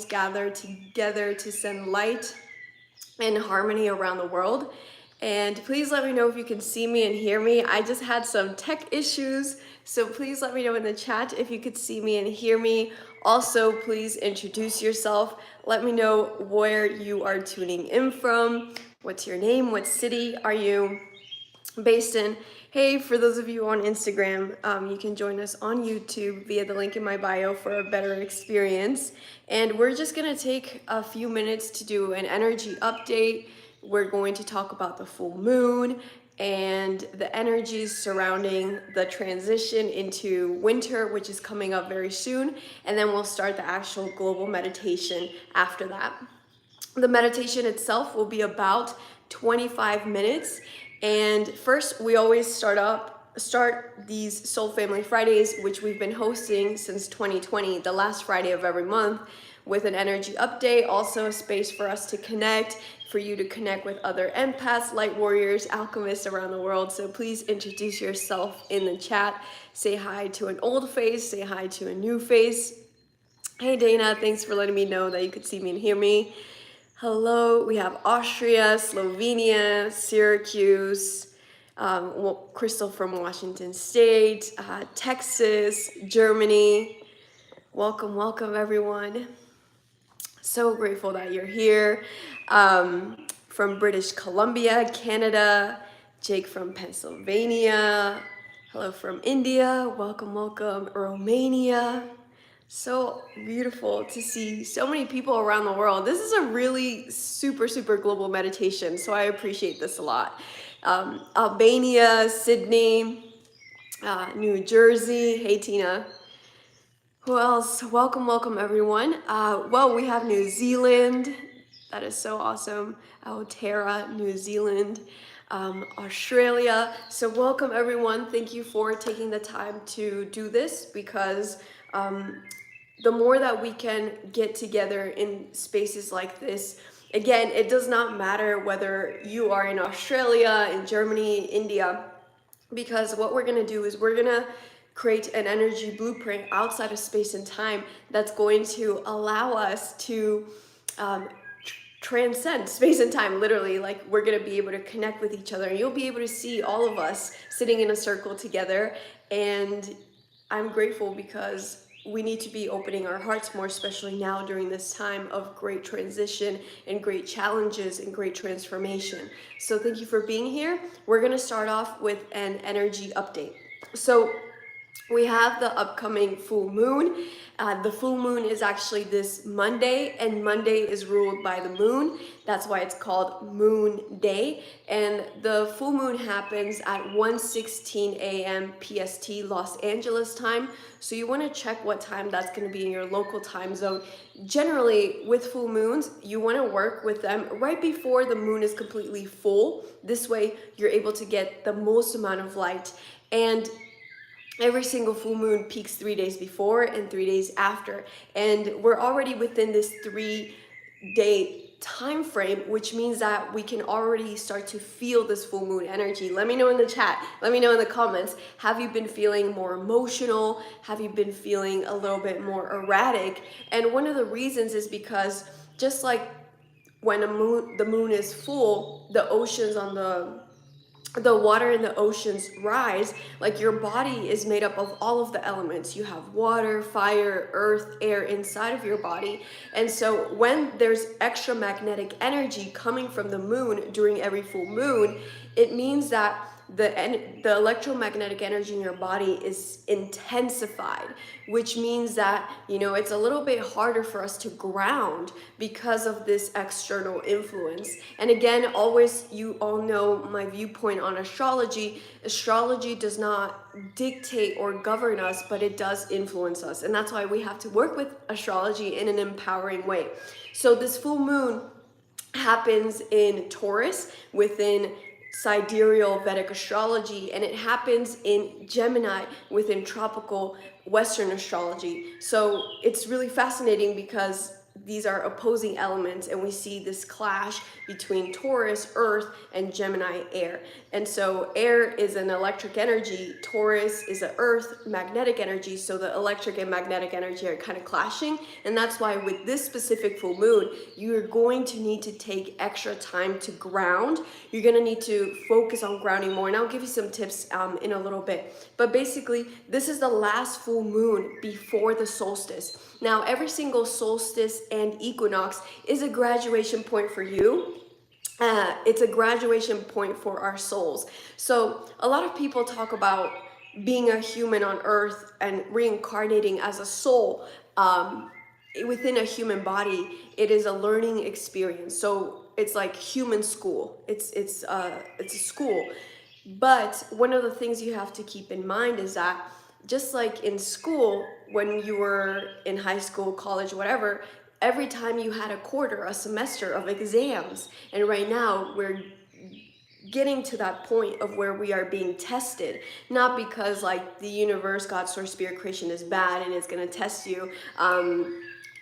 gather together to send light and harmony around the world. And please let me know if you can see me and hear me. I just had some tech issues, so please let me know in the chat if you could see me and hear me. Also, please introduce yourself. Let me know where you are tuning in from. What's your name? What city are you based in? Hey, for those of you on Instagram, you can join us on YouTube via the link in my bio for a better experience. And we're just gonna take a few minutes to do an energy update. We're going to talk about the full moon and the energies surrounding the transition into winter, which is coming up very soon. And then we'll start the actual global meditation after that. The meditation itself will be about 25 minutes. And first, we always start these Soul Family Fridays, which we've been hosting since 2020, the last Friday of every month, with an energy update, also a space for us to connect, for you to connect with other empaths, light warriors, alchemists around the world. So please introduce yourself in the chat. Say hi to an old face, say hi to a new face. Hey Dana, thanks for letting me know that you could see me and hear me. Hello, we have Austria, Slovenia, Syracuse, Crystal from Washington State, Texas, Germany. Welcome, welcome everyone. So grateful that you're here. From British Columbia, Canada, Jake from Pennsylvania. Hello from India, welcome, welcome, Romania. So beautiful to see so many people around the world. This is a really super global meditation, so I appreciate this a lot. Albania, Sydney, New Jersey. Hey Tina. Who else? Welcome, welcome everyone. Well, we have New Zealand. That is so awesome. Aotearoa, New Zealand. Australia. So welcome everyone. Thank you for taking the time to do this, because the more that we can get together in spaces like this, again, it does not matter whether you are in Australia, in Germany, India, because what we're gonna do is we're gonna create an energy blueprint outside of space and time that's going to allow us to transcend space and time, literally. Like, we're gonna be able to connect with each other, and you'll be able to see all of us sitting in a circle together. And I'm grateful because we need to be opening our hearts more, especially now during this time of great transition and great challenges and great transformation. So thank you for being here. We're gonna start off with an energy update. So we have the upcoming full moon. The full moon is actually this Monday, and Monday is ruled by the moon. That's why it's called Moon Day. And the full moon happens at 1:16 a.m. PST, Los Angeles time. So you want to check what time that's going to be in your local time zone. Generally, with full moons, you want to work with them right before the moon is completely full. This way, you're able to get the most amount of light. And every single full moon peaks 3 days before and 3 days after. And we're already within this 3-day time frame, which means that we can already start to feel this full moon energy. Let me know in the chat, let me know in the comments, have you been feeling more emotional? Have you been feeling a little bit more erratic? And one of the reasons is because just like when the moon is full, the oceans on the water in the oceans rise. Like, your body is made up of all of the elements. You have water, fire, earth, air inside of your body. And so when there's extra magnetic energy coming from the moon during every full moon, it means that the electromagnetic energy in your body is intensified, which means that, you know, it's a little bit harder for us to ground because of this external influence. And again, always, you all know my viewpoint on astrology. Astrology does not dictate or govern us, but it does influence us. And that's why we have to work with astrology in an empowering way. So this full moon happens in Taurus within sidereal Vedic astrology, and it happens in Gemini within tropical Western astrology. So it's really fascinating because these are opposing elements, and we see this clash between Taurus, Earth, and Gemini, air. And so air is an electric energy, Taurus is an earth magnetic energy, so the electric and magnetic energy are kind of clashing. And that's why with this specific full moon, you're going to need to take extra time to ground. You're going to need to focus on grounding more, and I'll give you some tips in a little bit. But basically, this is the last full moon before the solstice. Now, every single solstice and equinox is a graduation point for you. It's a graduation point for our souls. So a lot of people talk about being a human on earth and reincarnating as a soul within a human body. It is a learning experience. So it's like human school. It's a school. But one of the things you have to keep in mind is that just like in school, when you were in high school, college, whatever, every time you had a quarter, a semester of exams, and right now we're getting to that point of where we are being tested, not because like the universe, God, source, spirit, creation is bad and it's going to test you.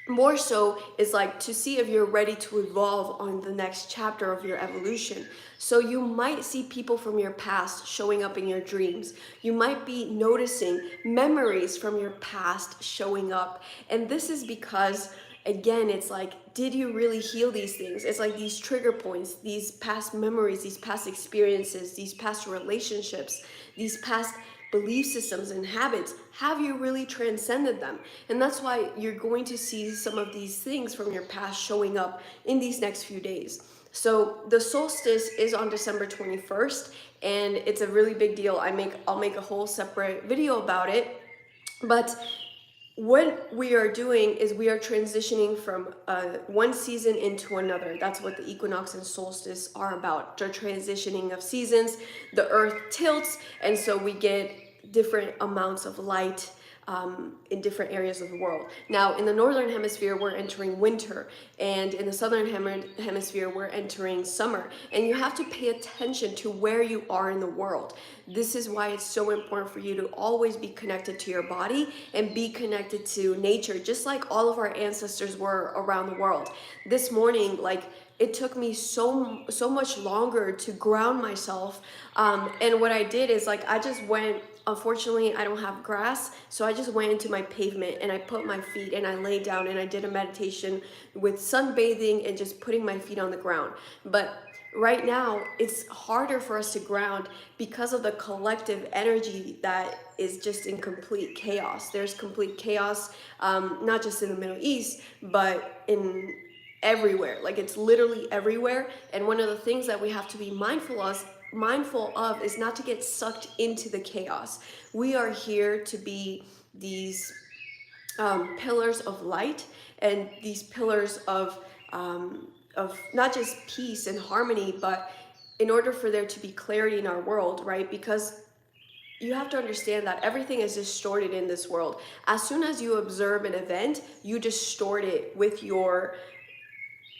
More so is like to see if you're ready to evolve on the next chapter of your evolution. So you might see people from your past showing up in your dreams. You might be noticing memories from your past showing up. And this is because, again, it's like, did you really heal these things? It's like these trigger points, these past memories, these past experiences, these past relationships, these past belief systems and habits. Have you really transcended them? And that's why you're going to see some of these things from your past showing up in these next few days. So the solstice is on December 21st, and it's a really big deal. I'll make a whole separate video about it. But what we are doing is we are transitioning from one season into another. That's what the equinox and solstice are about. The transitioning of seasons. The earth tilts, and so we get different amounts of light in different areas of the world. Now, in the northern hemisphere, we're entering winter, and in the southern hemisphere, we're entering summer. And you have to pay attention to where you are in the world. This is why it's so important for you to always be connected to your body and be connected to nature, just like all of our ancestors were around the world. This morning, like, it took me so much longer to ground myself. And what I did is, like, I just went, unfortunately, I don't have grass, so I just went into my pavement and I put my feet and I laid down and I did a meditation with sunbathing and just putting my feet on the ground. But right now, it's harder for us to ground because of the collective energy that is just in complete chaos. There's complete chaos, not just in the Middle East, but in everywhere. Like, it's literally everywhere. And one of the things that we have to be mindful of is not to get sucked into the chaos. We are here to be these pillars of light, and these pillars of not just peace and harmony, but in order for there to be clarity in our world, right? Because you have to understand that everything is distorted in this world. As soon as you observe an event, you distort it with your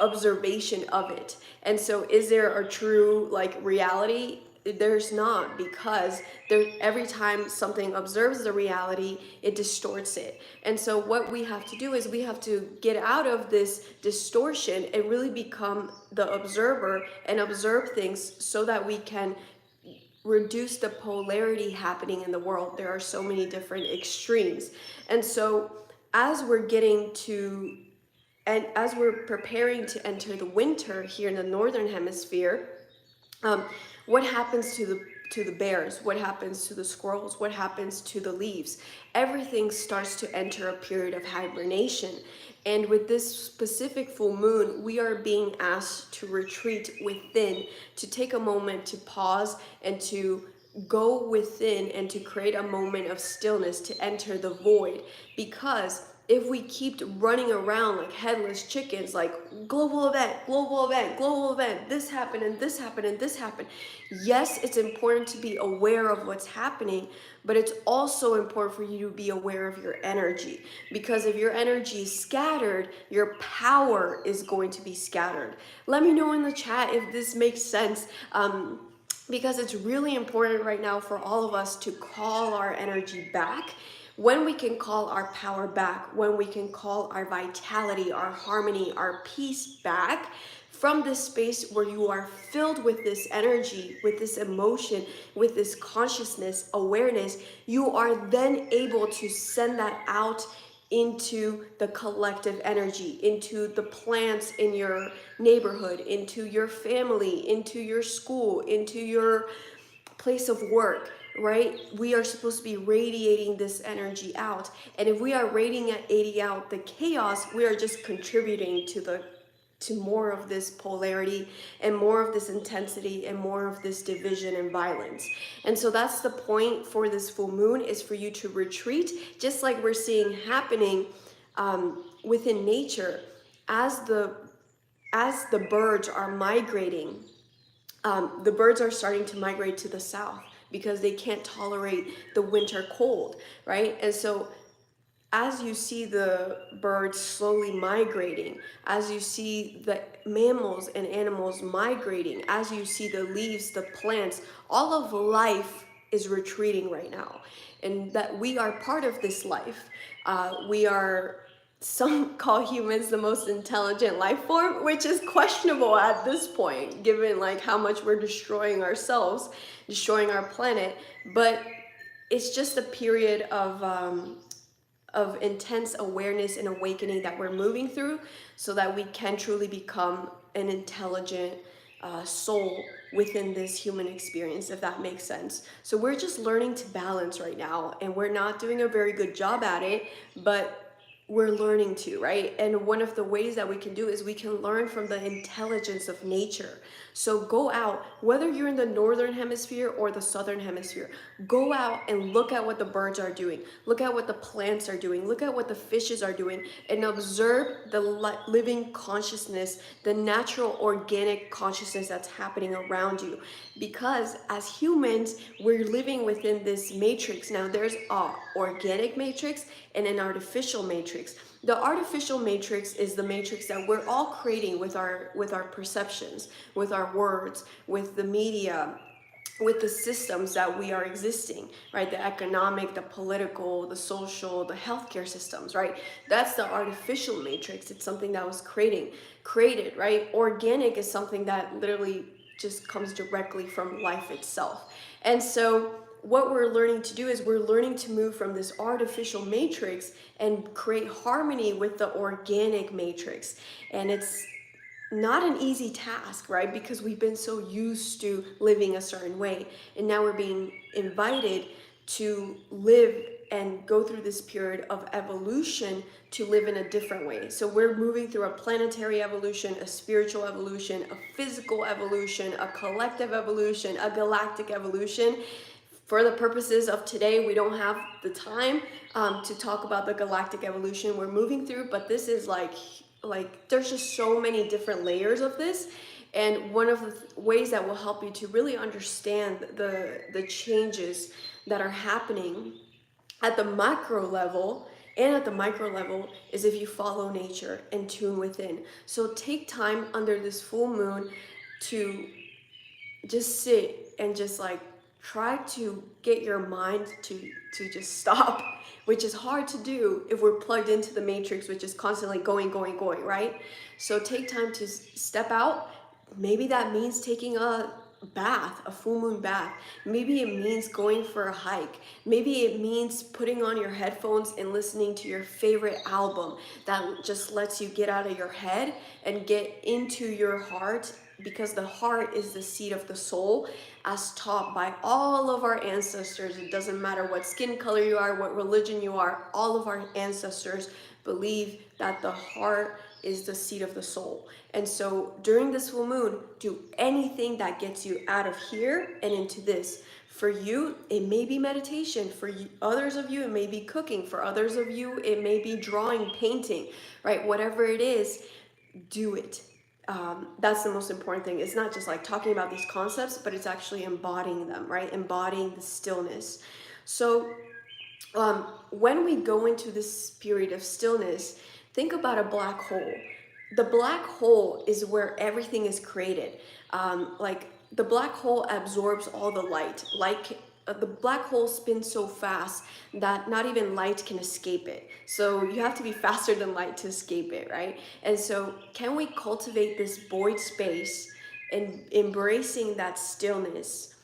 observation of it. And so is there a true like reality? There's not, because every time something observes the reality, it distorts it. And so what we have to do is we have to get out of this distortion and really become the observer and observe things so that we can reduce the polarity happening in the world. There are so many different extremes. And so as we're preparing to enter the winter here in the northern hemisphere, what happens to the bears? What happens to the squirrels? What happens to the leaves? Everything starts to enter a period of hibernation. And with this specific full moon, we are being asked to retreat within, to take a moment to pause and to go within and to create a moment of stillness, to enter the void. Because if we keep running around like headless chickens, like global event, this happened and this happened and this happened. Yes, it's important to be aware of what's happening, but it's also important for you to be aware of your energy. Because if your energy is scattered, your power is going to be scattered. Let me know in the chat if this makes sense. Because it's really important right now for all of us to call our energy back. When we can call our power back, when we can call our vitality, our harmony, our peace back from this space where you are filled with this energy, with this emotion, with this consciousness, awareness, you are then able to send that out into the collective energy, into the plants in your neighborhood, into your family, into your school, into your place of work, right? We are supposed to be radiating this energy out. And if we are radiating out the chaos, we are just contributing to more of this polarity and more of this intensity and more of this division and violence. And so that's the point for this full moon, is for you to retreat, just like we're seeing happening within nature as the birds are migrating. The birds are starting to migrate to the south because they can't tolerate the winter cold, right? And so as you see the birds slowly migrating, as you see the mammals and animals migrating, as you see the leaves, the plants, all of life is retreating right now. And that we are part of this life. We are, some call humans the most intelligent life form, which is questionable at this point, given like how much we're destroying ourselves, destroying our planet. But it's just a period of intense awareness and awakening that we're moving through, so that we can truly become an intelligent soul within this human experience, if that makes sense. So we're just learning to balance right now, and we're not doing a very good job at it, but we're learning to, right? And one of the ways that we can do is we can learn from the intelligence of nature. So go out, whether you're in the northern hemisphere or the southern hemisphere, go out and look at what the birds are doing, look at what the plants are doing, look at what the fishes are doing, and observe the living consciousness, the natural organic consciousness that's happening around you. Because as humans, we're living within this matrix. Now there's an organic matrix and an artificial matrix. The artificial matrix is the matrix that we're all creating with our perceptions, with our words, with the media, with the systems that we are existing, right? The economic, the political, the social, the healthcare systems, right? That's the artificial matrix. It's something that was created, right? Organic is something that literally just comes directly from life itself. And so what we're learning to do is we're learning to move from this artificial matrix and create harmony with the organic matrix. And it's not an easy task, right? Because we've been so used to living a certain way. And now we're being invited to live and go through this period of evolution to live in a different way. So we're moving through a planetary evolution, a spiritual evolution, a physical evolution, a collective evolution, a galactic evolution. For the purposes of today, we don't have the time to talk about the galactic evolution we're moving through, but this is like there's just so many different layers of this. And one of the ways that will help you to really understand the changes that are happening at the macro level and at the micro level is if you follow nature and tune within. So take time under this full moon to just sit and just like try to get your mind to just stop, which is hard to do if we're plugged into the matrix, which is constantly going, right? So take time to step out. Maybe that means taking a bath, a full moon bath. Maybe it means going for a hike. Maybe it means putting on your headphones and listening to your favorite album that just lets you get out of your head and get into your heart, because the heart is the seat of the soul, as taught by all of our ancestors. It doesn't matter what skin color you are, what religion you are, all of our ancestors believe that the heart is the seat of the soul. And so during this full moon, do anything that gets you out of here and into this. For you, it may be meditation. For you, others of you, it may be cooking. For others of you, it may be drawing, painting, right? Whatever it is, do it. That's the most important thing. It's not just like talking about these concepts, but it's actually embodying them, right? Embodying the stillness. So when we go into this period of stillness, think about a black hole. The black hole is where everything is created. Like the black hole absorbs all the light. the black hole spins so fast that not even light can escape it. So you have to be faster than light to escape it, right? And so can we cultivate this void space and embracing that stillness?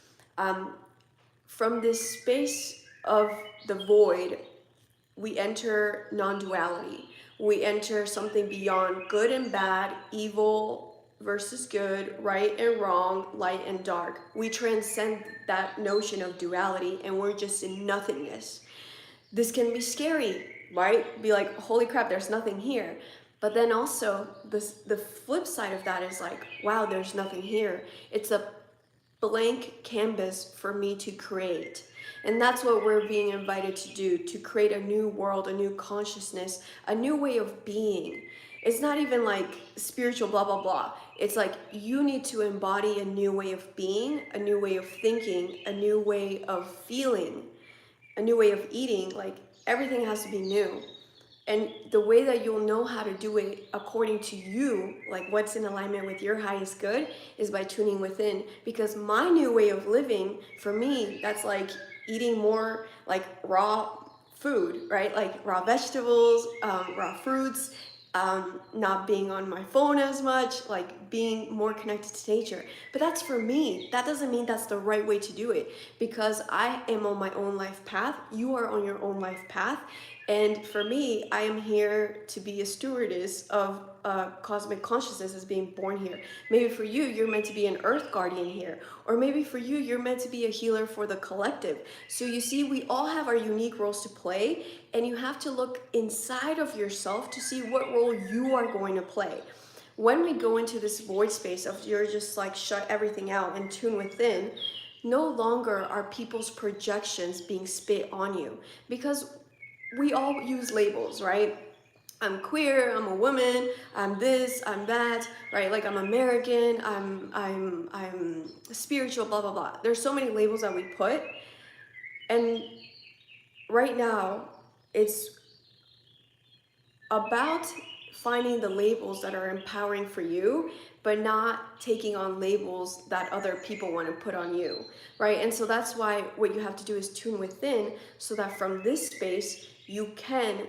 From this space of the void, we enter non-duality. We enter something beyond good and bad, evil versus good, right and wrong, light and dark. We transcend that notion of duality and we're just in nothingness. This can be scary, right? Be like, holy crap, there's nothing here. But then also the flip side of that is like, wow, there's nothing here. It's a blank canvas for me to create. And that's what we're being invited to do, to create a new world, a new consciousness, a new way of being. It's not even like spiritual blah, blah, blah. It's like you need to embody a new way of being, a new way of thinking, a new way of feeling, a new way of eating. Like everything has to be new. And the way that you'll know how to do it according to you, like what's in alignment with your highest good, is by tuning within. Because my new way of living, for me, that's like eating more like raw food, right? Like raw vegetables, raw fruits, not being on my phone as much, like being more connected to nature. But that's for me. That doesn't mean that's the right way to do it, because I am on my own life path. You are on your own life path. And for me, I am here to be a stewardess of cosmic consciousness as being born here. Maybe for you, you're meant to be an earth guardian here. Or maybe for you, you're meant to be a healer for the collective. So you see, we all have our unique roles to play, and you have to look inside of yourself to see what role you are going to play. When we go into this void space of you're just like shut everything out and tune within, no longer are people's projections being spit on you, because we all use labels, right? I'm queer, I'm a woman, I'm this, I'm that, right? Like I'm American, I'm spiritual, blah, blah, blah. There's so many labels that we put. And right now, it's about finding the labels that are empowering for you, but not taking on labels that other people want to put on you, right? And so that's why what you have to do is tune within, so that from this space, you can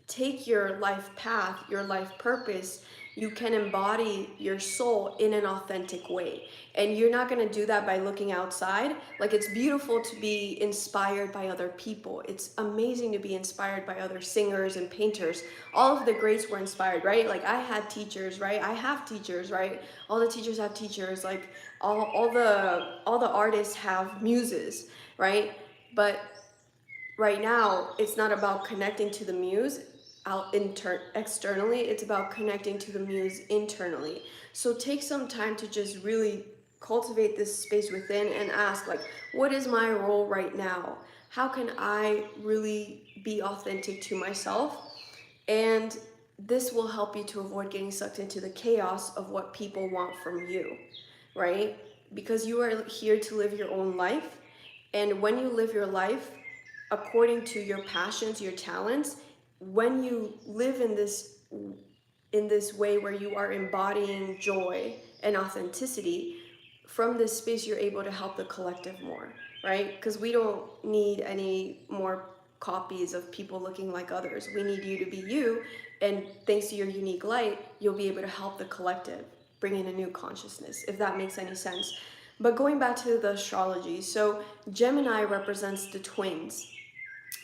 take your life path, your life purpose, you can embody your soul in an authentic way. And you're not going to do that by looking outside. Like, it's beautiful to be inspired by other people. It's amazing to be inspired by other singers and painters. All of the greats were inspired, right? Like, I had teachers, right? I have teachers, right? All the teachers have teachers. Like, all the artists have muses, right? But right now, it's not about connecting to the muse externally, it's about connecting to the muse internally. So take some time to just really cultivate this space within and ask, like, what is my role right now? How can I really be authentic to myself? And this will help you to avoid getting sucked into the chaos of what people want from you, right? Because you are here to live your own life. And when you live your life according to your passions, your talents, when you live in this way where you are embodying joy and authenticity, from this space you're able to help the collective more, right? Because we don't need any more copies of people looking like others. We need you to be you, and thanks to your unique light, you'll be able to help the collective bring in a new consciousness, if that makes any sense. But going back to the astrology, so Gemini represents the twins.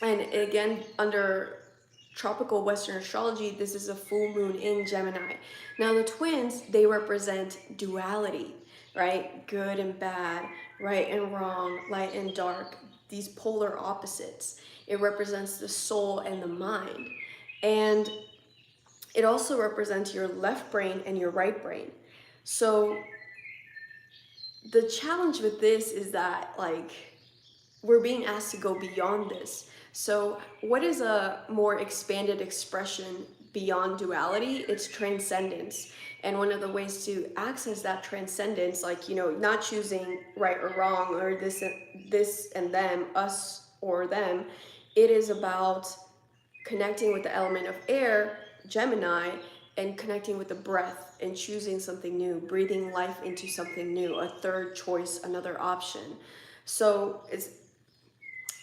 And again, under tropical Western astrology, this is a full moon in Gemini. Now the twins, they represent duality, right? Good and bad, right and wrong, light and dark, these polar opposites. It represents the soul and the mind. And it also represents your left brain and your right brain. So the challenge with this is that, like, we're being asked to go beyond this. So what is a more expanded expression beyond duality? It's transcendence. And one of the ways to access that transcendence, like, not choosing right or wrong, or this and them, us or them, it is about connecting with the element of air, Gemini, and connecting with the breath and choosing something new, breathing life into something new, a third choice, another option. So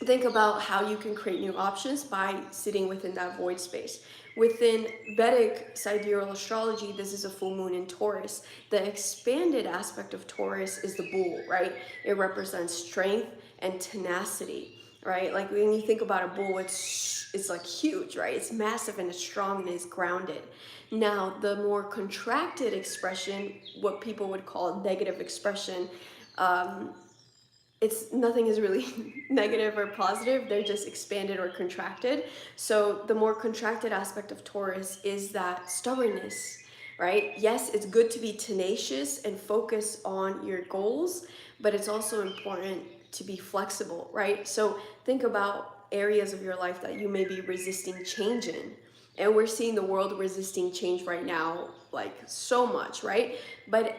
think about how you can create new options by sitting within that void space. Within Vedic sidereal astrology, this is a full moon in Taurus. The expanded aspect of Taurus is the bull, right? It represents strength and tenacity, right? Like when you think about a bull, it's like huge, right? It's massive and it's strong and it's grounded. Now, the more contracted expression, what people would call negative expression, it's nothing is really negative or positive, they're just expanded or contracted. So the more contracted aspect of Taurus is that stubbornness, right? Yes, it's good to be tenacious and focus on your goals, but it's also important to be flexible, right? So think about areas of your life that you may be resisting change in. And we're seeing the world resisting change right now, like so much, right? But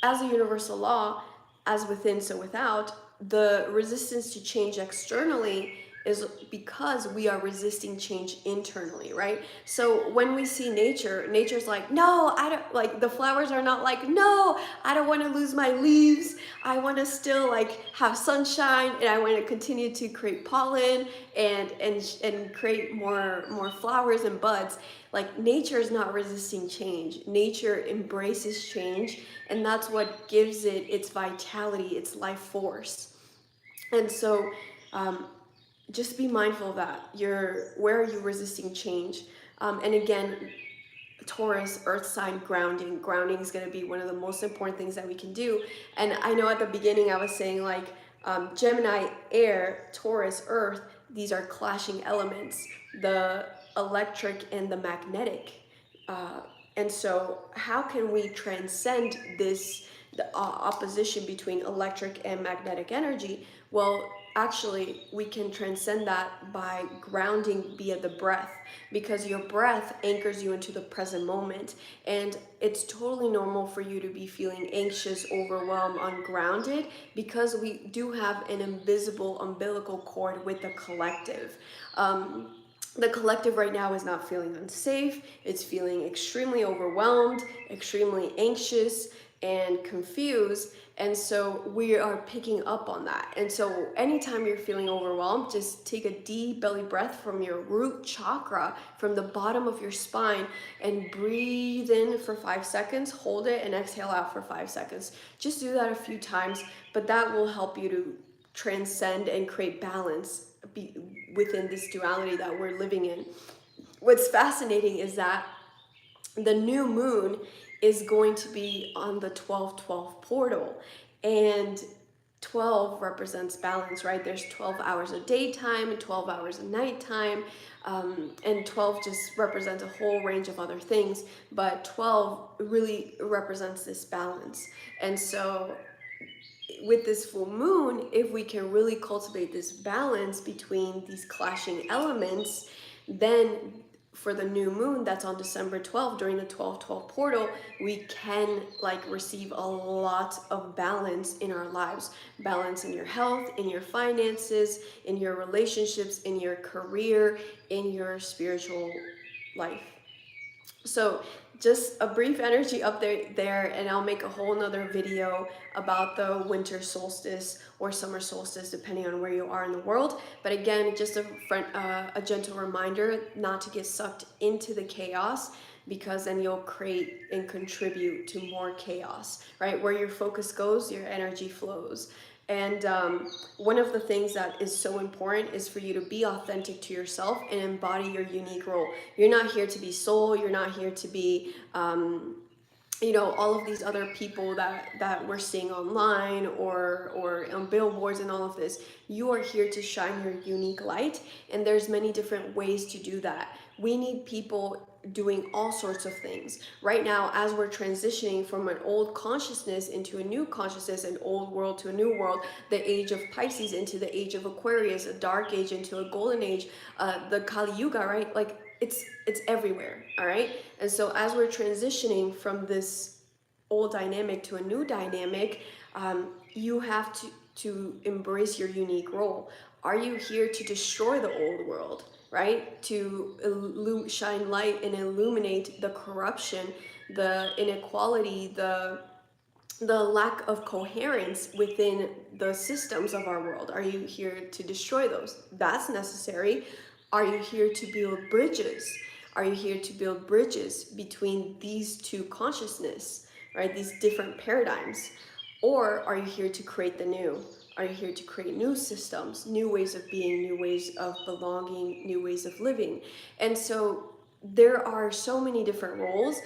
as a universal law, as within, so without, the resistance to change externally is because we are resisting change internally, right? So when we see nature, nature's like, no, I don't, like the flowers are not like, no, I don't want to lose my leaves. I want to still like have sunshine, and I want to continue to create pollen and create more flowers and buds. Like nature is not resisting change. Nature embraces change, and that's what gives it its vitality, its life force. And so just be mindful of that. Where are you resisting change? And again, Taurus, earth sign grounding. Grounding is going to be one of the most important things that we can do. And I know at the beginning I was saying like Gemini, air, Taurus, earth, these are clashing elements, the electric and the magnetic. And so how can we transcend the opposition between electric and magnetic energy? Well, actually, we can transcend that by grounding via the breath, because your breath anchors you into the present moment. And it's totally normal for you to be feeling anxious, overwhelmed, ungrounded, because we do have an invisible umbilical cord with the collective. The collective right now is not feeling unsafe. It's feeling extremely overwhelmed, extremely anxious, and confused. And so we are picking up on that. And so anytime you're feeling overwhelmed, just take a deep belly breath from your root chakra, from the bottom of your spine, and breathe in for 5 seconds, hold it, and exhale out for 5 seconds. Just do that a few times, but that will help you to transcend and create balance within this duality that we're living in. What's fascinating is that the new moon is going to be on the 12-12 portal, and 12 represents balance, right? There's 12 hours of daytime and 12 hours of nighttime, and 12 just represents a whole range of other things, but 12 really represents this balance. And so with this full moon, if we can really cultivate this balance between these clashing elements, then for the new moon that's on December 12th during the 12-12 portal, we can like receive a lot of balance in our lives. Balance in your health, in your finances, in your relationships, in your career, in your spiritual life. So just a brief energy update there, and I'll make a whole nother video about the winter solstice or summer solstice, depending on where you are in the world. But again, just a gentle reminder not to get sucked into the chaos, because then you'll create and contribute to more chaos, right? Where your focus goes, your energy flows. And one of the things that is so important is for you to be authentic to yourself and embody your unique role. You're not here to be soul. You're not here to be, all of these other people that we're seeing online or on billboards and all of this. You are here to shine your unique light, and there's many different ways to do that. We need people doing all sorts of things. Right now, as we're transitioning from an old consciousness into a new consciousness, an old world to a new world, the age of Pisces into the age of Aquarius, a dark age into a golden age, the Kali Yuga, right? Like it's everywhere, all right? And so as we're transitioning from this old dynamic to a new dynamic, you have to embrace your unique role. Are you here to destroy the old world, right? To shine light and illuminate the corruption, the inequality, the the lack of coherence within the systems of our world. Are you here to destroy those? That's necessary. Are you here to build bridges? Are you here to build bridges between these two consciousness, right? These different paradigms. Or are you here to create the new? Are you here to create new systems, new ways of being, new ways of belonging, new ways of living? And so there are so many different roles.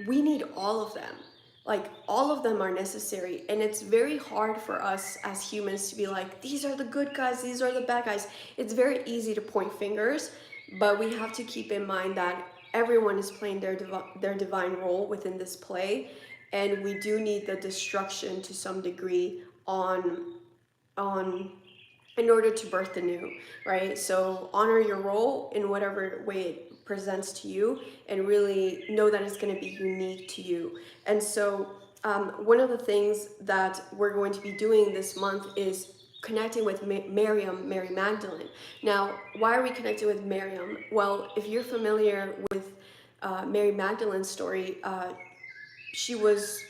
We need all of them. Like, all of them are necessary, and it's very hard for us as humans to be like, these are the good guys, these are the bad guys. It's very easy to point fingers, but we have to keep in mind that everyone is playing their divine role within this play, and we do need the destruction to some degree on in order to birth the new, right? So honor your role in whatever way it presents to you, and really know that it's going to be unique to you. And so one of the things that we're going to be doing this month is connecting with Mary Magdalene. Now, why are we connecting with Miriam? Well, if you're familiar with Mary Magdalene's story, she was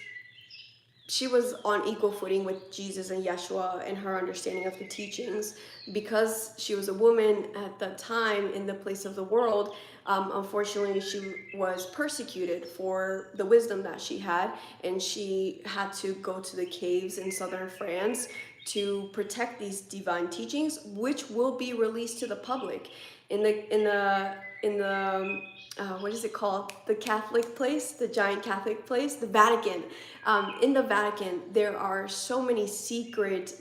on equal footing with Jesus and Yeshua and her understanding of the teachings. Because she was a woman at the time in the place of the world, unfortunately she was persecuted for the wisdom that she had, and she had to go to the caves in southern France to protect these divine teachings, which will be released to the public in the what is it called? The Catholic place, the giant Catholic place, the Vatican. In the Vatican, there are so many secret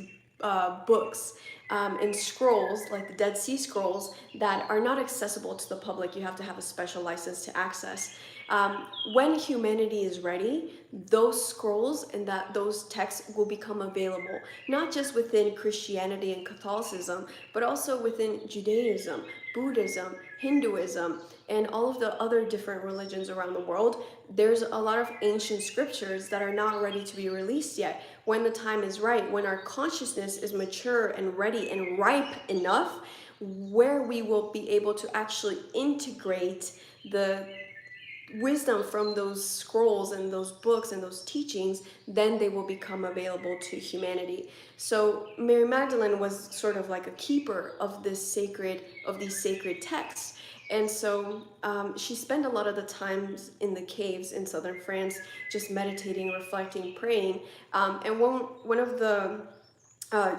books and scrolls, like the Dead Sea Scrolls, that are not accessible to the public. You have to have a special license to access. When humanity is ready, those scrolls and those texts will become available, not just within Christianity and Catholicism, but also within Judaism, Buddhism, Hinduism, and all of the other different religions around the world. There's a lot of ancient scriptures that are not ready to be released yet. When the time is right, when our consciousness is mature and ready and ripe enough, where we will be able to actually integrate the wisdom from those scrolls and those books and those teachings, then they will become available to humanity. So Mary Magdalene was sort of like a keeper of these sacred texts. And so she spent a lot of the times in the caves in southern France, just meditating, reflecting, praying. And one of the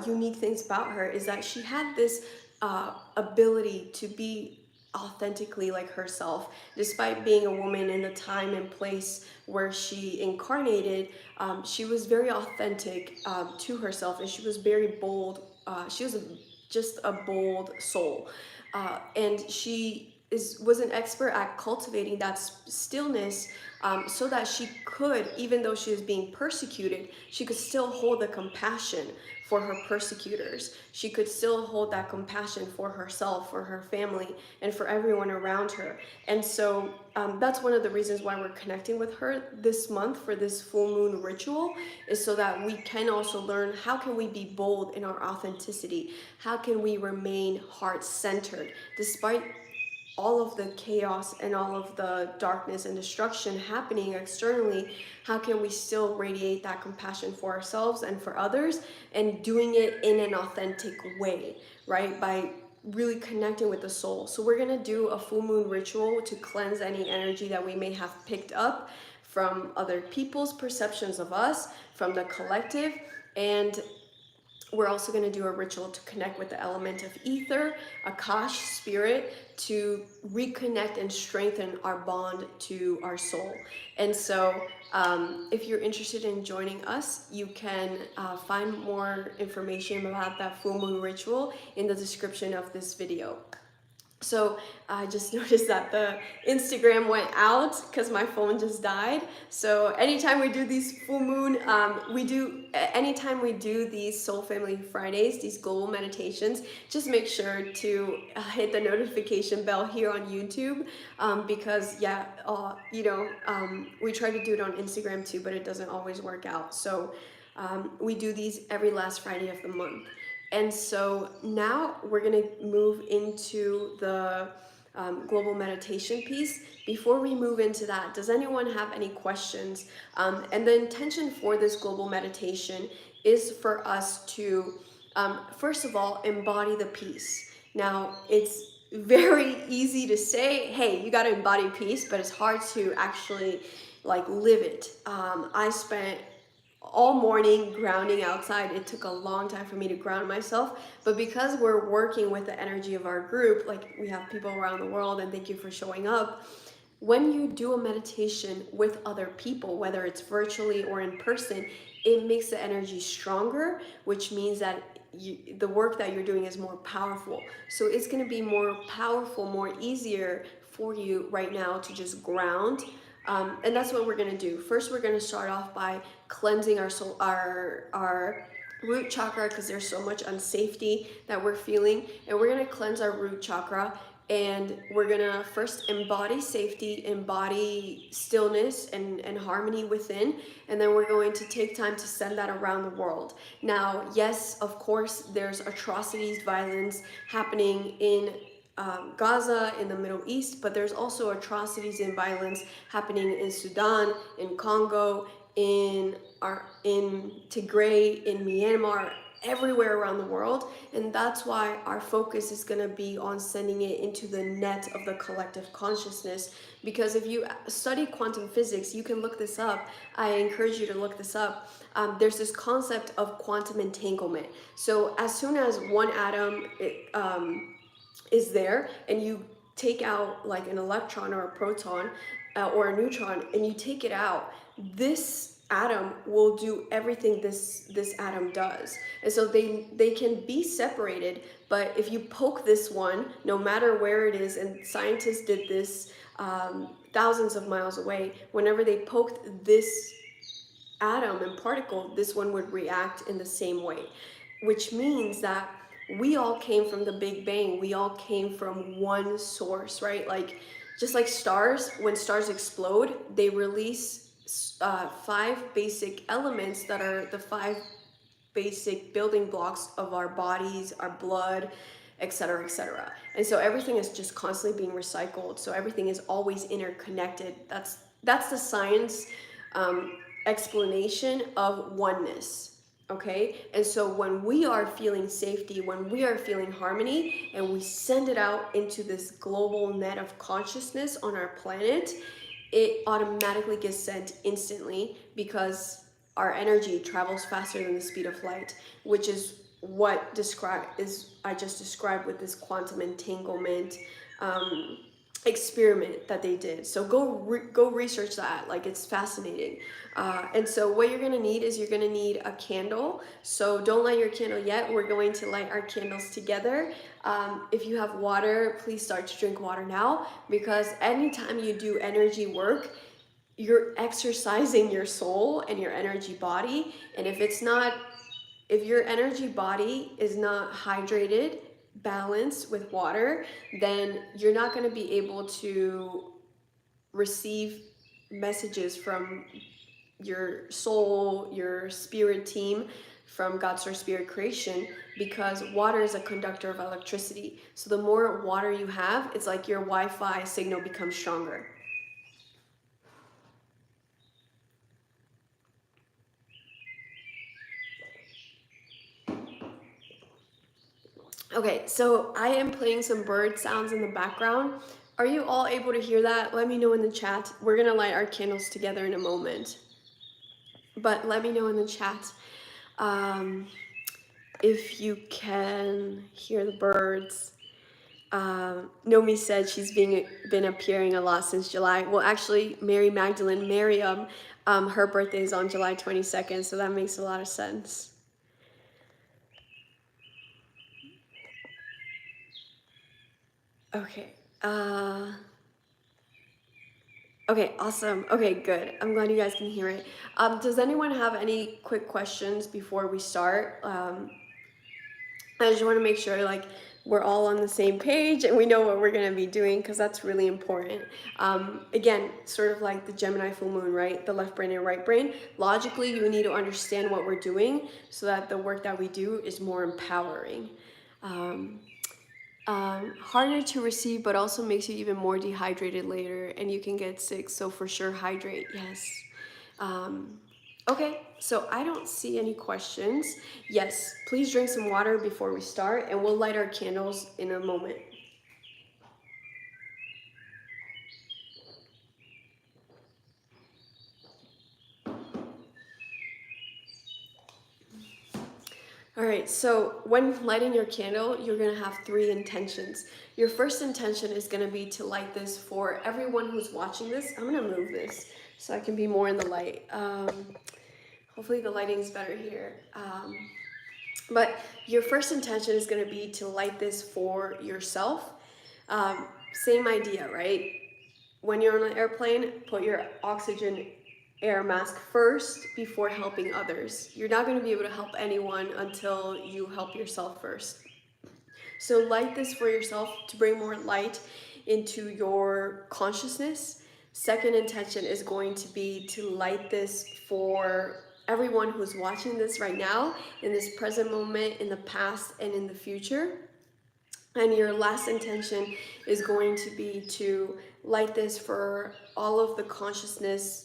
unique things about her is that she had this ability to be authentically like herself. Despite being a woman in the time and place where she incarnated, she was very authentic to herself, and she was very bold. She was just a bold soul, and she was an expert at cultivating that stillness, so that she could, even though she was being persecuted, she could still hold the compassion for her persecutors. She could still hold that compassion for herself, for her family, and for everyone around her. And so that's one of the reasons why we're connecting with her this month for this full moon ritual, is so that we can also learn, how can we be bold in our authenticity? How can we remain heart-centered despite all of the chaos and all of the darkness and destruction happening externally? How can we still radiate that compassion for ourselves and for others, and doing it in an authentic way, right? By really connecting with the soul. So we're gonna do a full moon ritual to cleanse any energy that we may have picked up from other people's perceptions of us, from the collective. And we're also going to do a ritual to connect with the element of ether, Akash spirit, to reconnect and strengthen our bond to our soul. And so if you're interested in joining us, you can find more information about that full moon ritual in the description of this video. So I just noticed that the Instagram went out because my phone just died. So anytime we do these full moon, anytime we do these Soul Family Fridays, these global meditations, just make sure to hit the notification bell here on YouTube, because we try to do it on Instagram too, but it doesn't always work out. So we do these every last Friday of the month. And so now we're going to move into the global meditation piece. Before we move into that, does anyone have any questions? And the intention for this global meditation is for us to, first of all, embody the peace. Now, it's very easy to say, hey, you got to embody peace, but it's hard to actually like live it. I spent all morning grounding outside. It took a long time for me to ground myself, but because we're working with the energy of our group, like we have people around the world, and thank you for showing up. When you do a meditation with other people, whether it's virtually or in person, it makes the energy stronger, which means that the work that you're doing is more powerful. So it's going to be more powerful, more easier for you right now to just ground. And that's what we're going to do. First, we're going to start off by cleansing our soul, our root chakra, because there's so much unsafety that we're feeling, and we're going to cleanse our root chakra. And we're gonna first embody safety, embody stillness and harmony within, and then we're going to take time to send that around the world. Now, yes, of course, there's atrocities, violence happening in Gaza, in the Middle East, but there's also atrocities and violence happening in Sudan, in Congo, in Tigray, in Myanmar, everywhere around the world. And that's why our focus is going to be on sending it into the net of the collective consciousness. Because if you study quantum physics, you can look this up. I encourage you to look this up. There's this concept of quantum entanglement. So as soon as one atom is there, and you take out like an electron or a proton or a neutron, and you take it out, this atom will do everything this atom does. And so they can be separated, but if you poke this one, no matter where it is, and scientists did this thousands of miles away, whenever they poked this atom and particle, this one would react in the same way, which means that we all came from the Big Bang. We all came from one source, right? Like, just like stars, when stars explode, they release 5 basic elements that are the 5 basic building blocks of our bodies, our blood, etc., etc. And so everything is just constantly being recycled. So everything is always interconnected. That's the science explanation of oneness. Okay, and so when we are feeling safety, when we are feeling harmony, and we send it out into this global net of consciousness on our planet, it automatically gets sent instantly, because our energy travels faster than the speed of light, which is what I just described with this quantum entanglement experiment that they did. So go research that. Like, it's fascinating. And so what you're gonna need is you're gonna need a candle. So don't light your candle yet. We're going to light our candles together. If you have water, please start to drink water now, because anytime you do energy work, you're exercising your soul and your energy body. And if your energy body is not hydrated, balanced with water, then you're not going to be able to receive messages from your soul, your spirit team, from God's Source Spirit Creation, because water is a conductor of electricity. So the more water you have, it's like your Wi-Fi signal becomes stronger. Okay, so I am playing some bird sounds in the background. Are you all able to hear that? Let me know in the chat. We're gonna light our candles together in a moment. But let me know in the chat if you can hear the birds. Nomi said she's been appearing a lot since July. Well, actually, Mary Magdalene, Miriam, her birthday is on July 22nd, so that makes a lot of sense. Okay. Okay, awesome. Okay, good. I'm glad you guys can hear it. Does anyone have any quick questions before we start? I just want to make sure like we're all on the same page and we know what we're going to be doing, because that's really important. Again, sort of like the Gemini full moon, right? The left brain and right brain. Logically, you need to understand what we're doing so that the work that we do is more empowering. harder to receive, but also makes you even more dehydrated later, and you can get sick. So for sure, hydrate. Yes. Okay, so I don't see any questions. Yes, please drink some water before we start, and we'll light our candles in a moment. All right, so when lighting your candle, you're gonna have 3 intentions. Your first intention is gonna be to light this for everyone who's watching this. I'm gonna move this so I can be more in the light. Hopefully the lighting's better here. But your first intention is gonna be to light this for yourself. Same idea, right? When you're on an airplane, put your oxygen air mask first before helping others. You're not going to be able to help anyone until you help yourself first. So light this for yourself to bring more light into your consciousness. Second intention is going to be to light this for everyone who's watching this right now, in this present moment, in the past, and in the future. And your last intention is going to be to light this for all of the consciousness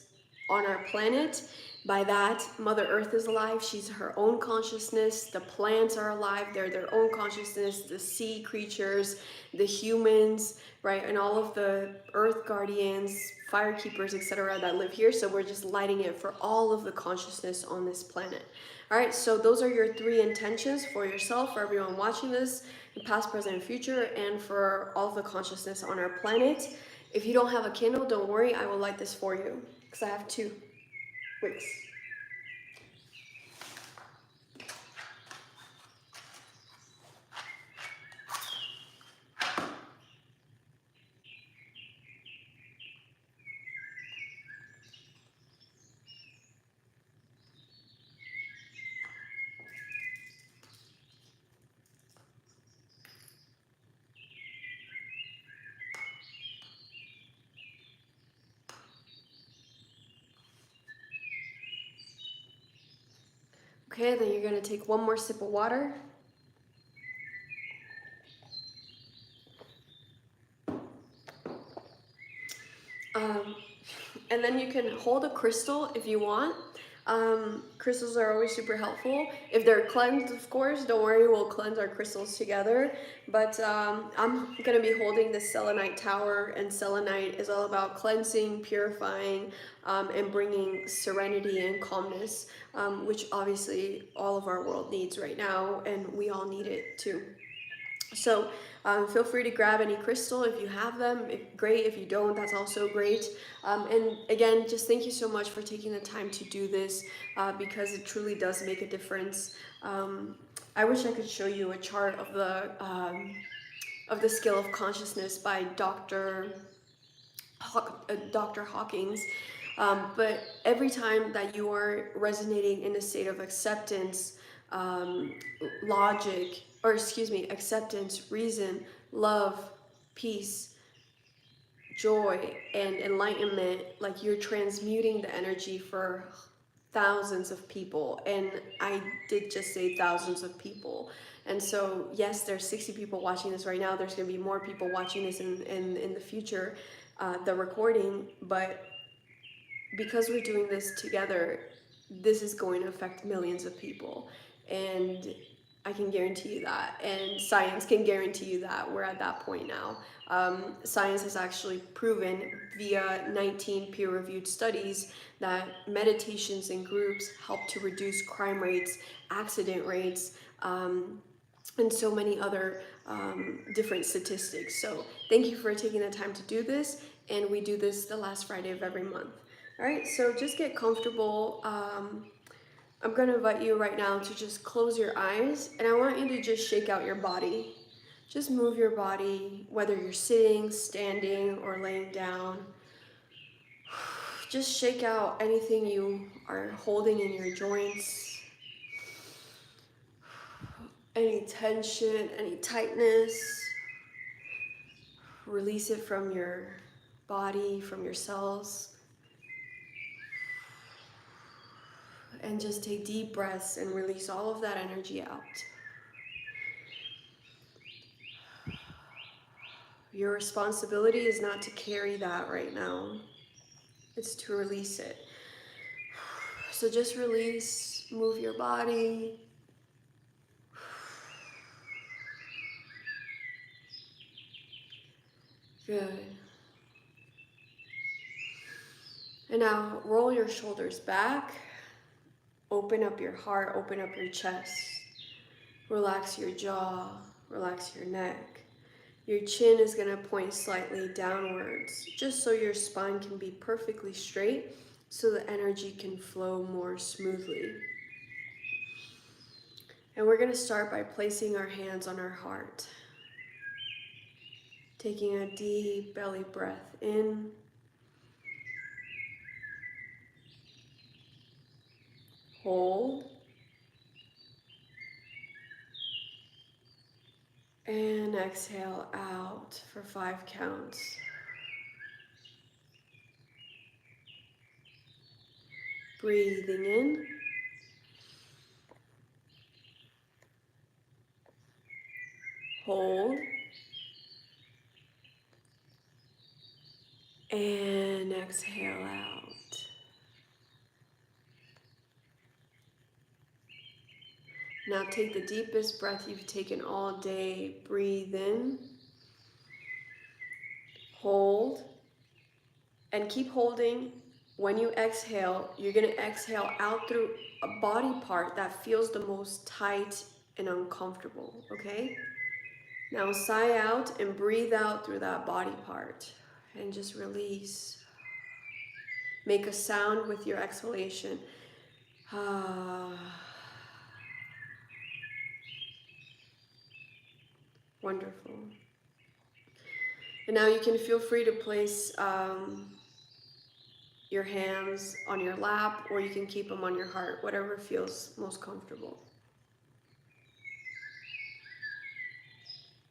on our planet. By that, Mother Earth is alive. She's her own consciousness. The plants are alive. They're their own consciousness. The sea creatures, the humans, right? And all of the earth guardians, fire keepers, etc. that live here. So we're just lighting it for all of the consciousness on this planet. All right, so those are your 3 intentions for yourself, for everyone watching this, past, present, and future, and for all of the consciousness on our planet. If you don't have a candle, don't worry, I will light this for you, because I have 2 wicks. Okay, then you're gonna take one more sip of water. And then you can hold a crystal if you want. Crystals are always super helpful. If they're cleansed, of course, don't worry, we'll cleanse our crystals together. But I'm gonna be holding the selenite tower, and selenite is all about cleansing, purifying, and bringing serenity and calmness, which obviously all of our world needs right now, and we all need it too. So feel free to grab any crystal if you have them. Great. If you don't, that's also great. And again, just thank you so much for taking the time to do this, because it truly does make a difference. I wish I could show you a chart of the scale of consciousness by Dr. Hawkins. But every time that you are resonating in a state of acceptance, acceptance, reason, love, peace, joy, and enlightenment, like you're transmuting the energy for thousands of people. And I did just say thousands of people. And so, yes, there's 60 people watching this right now. There's going to be more people watching this in the future, the recording. But because we're doing this together, this is going to affect millions of people. And I can guarantee you that, and science can guarantee you that. We're at that point now. Science has actually proven via 19 peer-reviewed studies that meditations in groups help to reduce crime rates, accident rates, and so many other different statistics. So thank you for taking the time to do this, and we do this the last Friday of every month. All right, so just get comfortable. I'm gonna invite you right now to just close your eyes, and I want you to just shake out your body. Just move your body, whether you're sitting, standing, or laying down. Just shake out anything you are holding in your joints, any tension, any tightness. Release it from your body, from your cells. And just take deep breaths and release all of that energy out. Your responsibility is not to carry that right now. It's to release it. So just release, move your body. Good. And now roll your shoulders back. Open up your heart, open up your chest. Relax your jaw, relax your neck. Your chin is going to point slightly downwards, just so your spine can be perfectly straight, so the energy can flow more smoothly. And we're going to start by placing our hands on our heart. Taking a deep belly breath in. Hold. And exhale out for 5 counts. Breathing in. Hold. And exhale out. Now take the deepest breath you've taken all day. Breathe in. Hold. And keep holding. When you exhale, you're going to exhale out through a body part that feels the most tight and uncomfortable, okay? Now sigh out and breathe out through that body part. And just release. Make a sound with your exhalation. Wonderful. And now you can feel free to place your hands on your lap, or you can keep them on your heart, whatever feels most comfortable.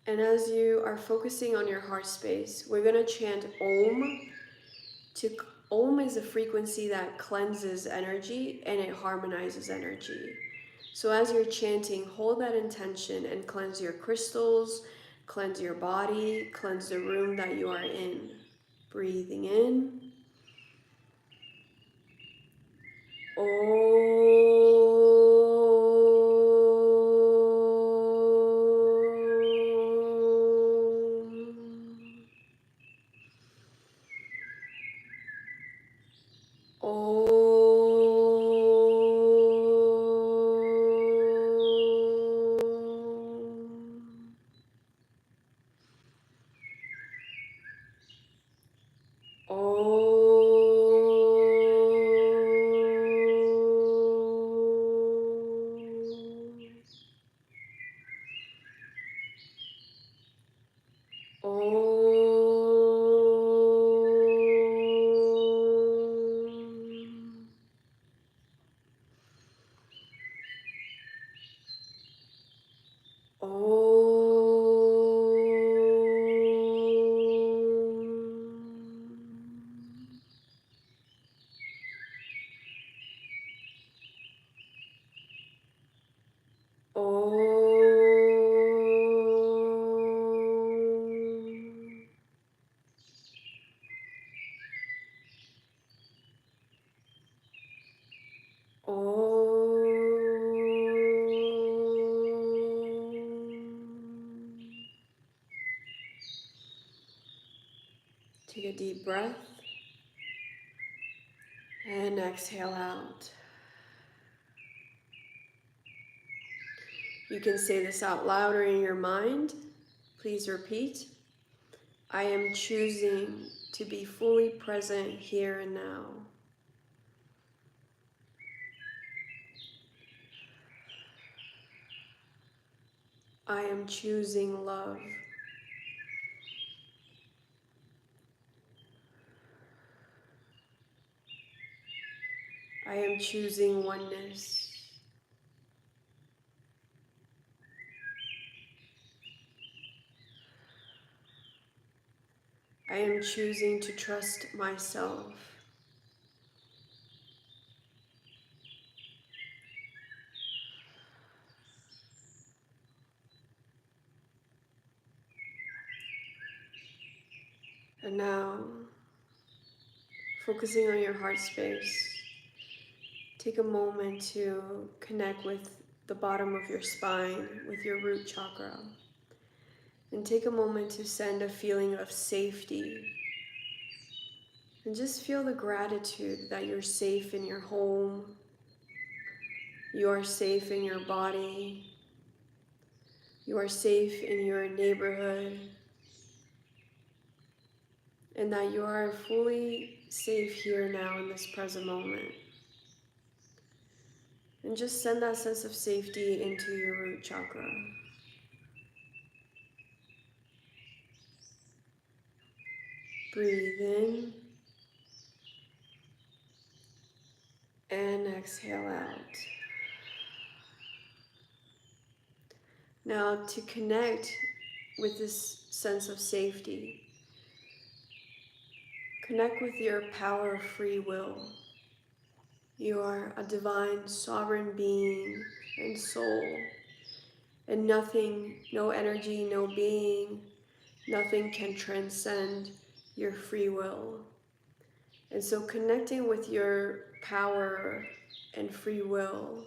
And as you are focusing on your heart space, we're going to chant Om. Om is a frequency that cleanses energy and it harmonizes energy. So as you're chanting, hold that intention and cleanse your crystals, cleanse your body, cleanse the room that you are in. Breathing in. Take a deep breath and exhale out. You can say this out loud or in your mind. Please repeat. I am choosing to be fully present here and now. I am choosing love. I am choosing oneness. I am choosing to trust myself. And now, focusing on your heart space, take a moment to connect with the bottom of your spine, with your root chakra. And take a moment to send a feeling of safety. And just feel the gratitude that you're safe in your home, you are safe in your body, you are safe in your neighborhood, and that you are fully safe here now in this present moment. And just send that sense of safety into your root chakra. Breathe in and exhale out. Now, to connect with this sense of safety, connect with your power of free will. You are a divine, sovereign being and soul, and nothing, no energy, no being, nothing can transcend your free will. And so connecting with your power and free will,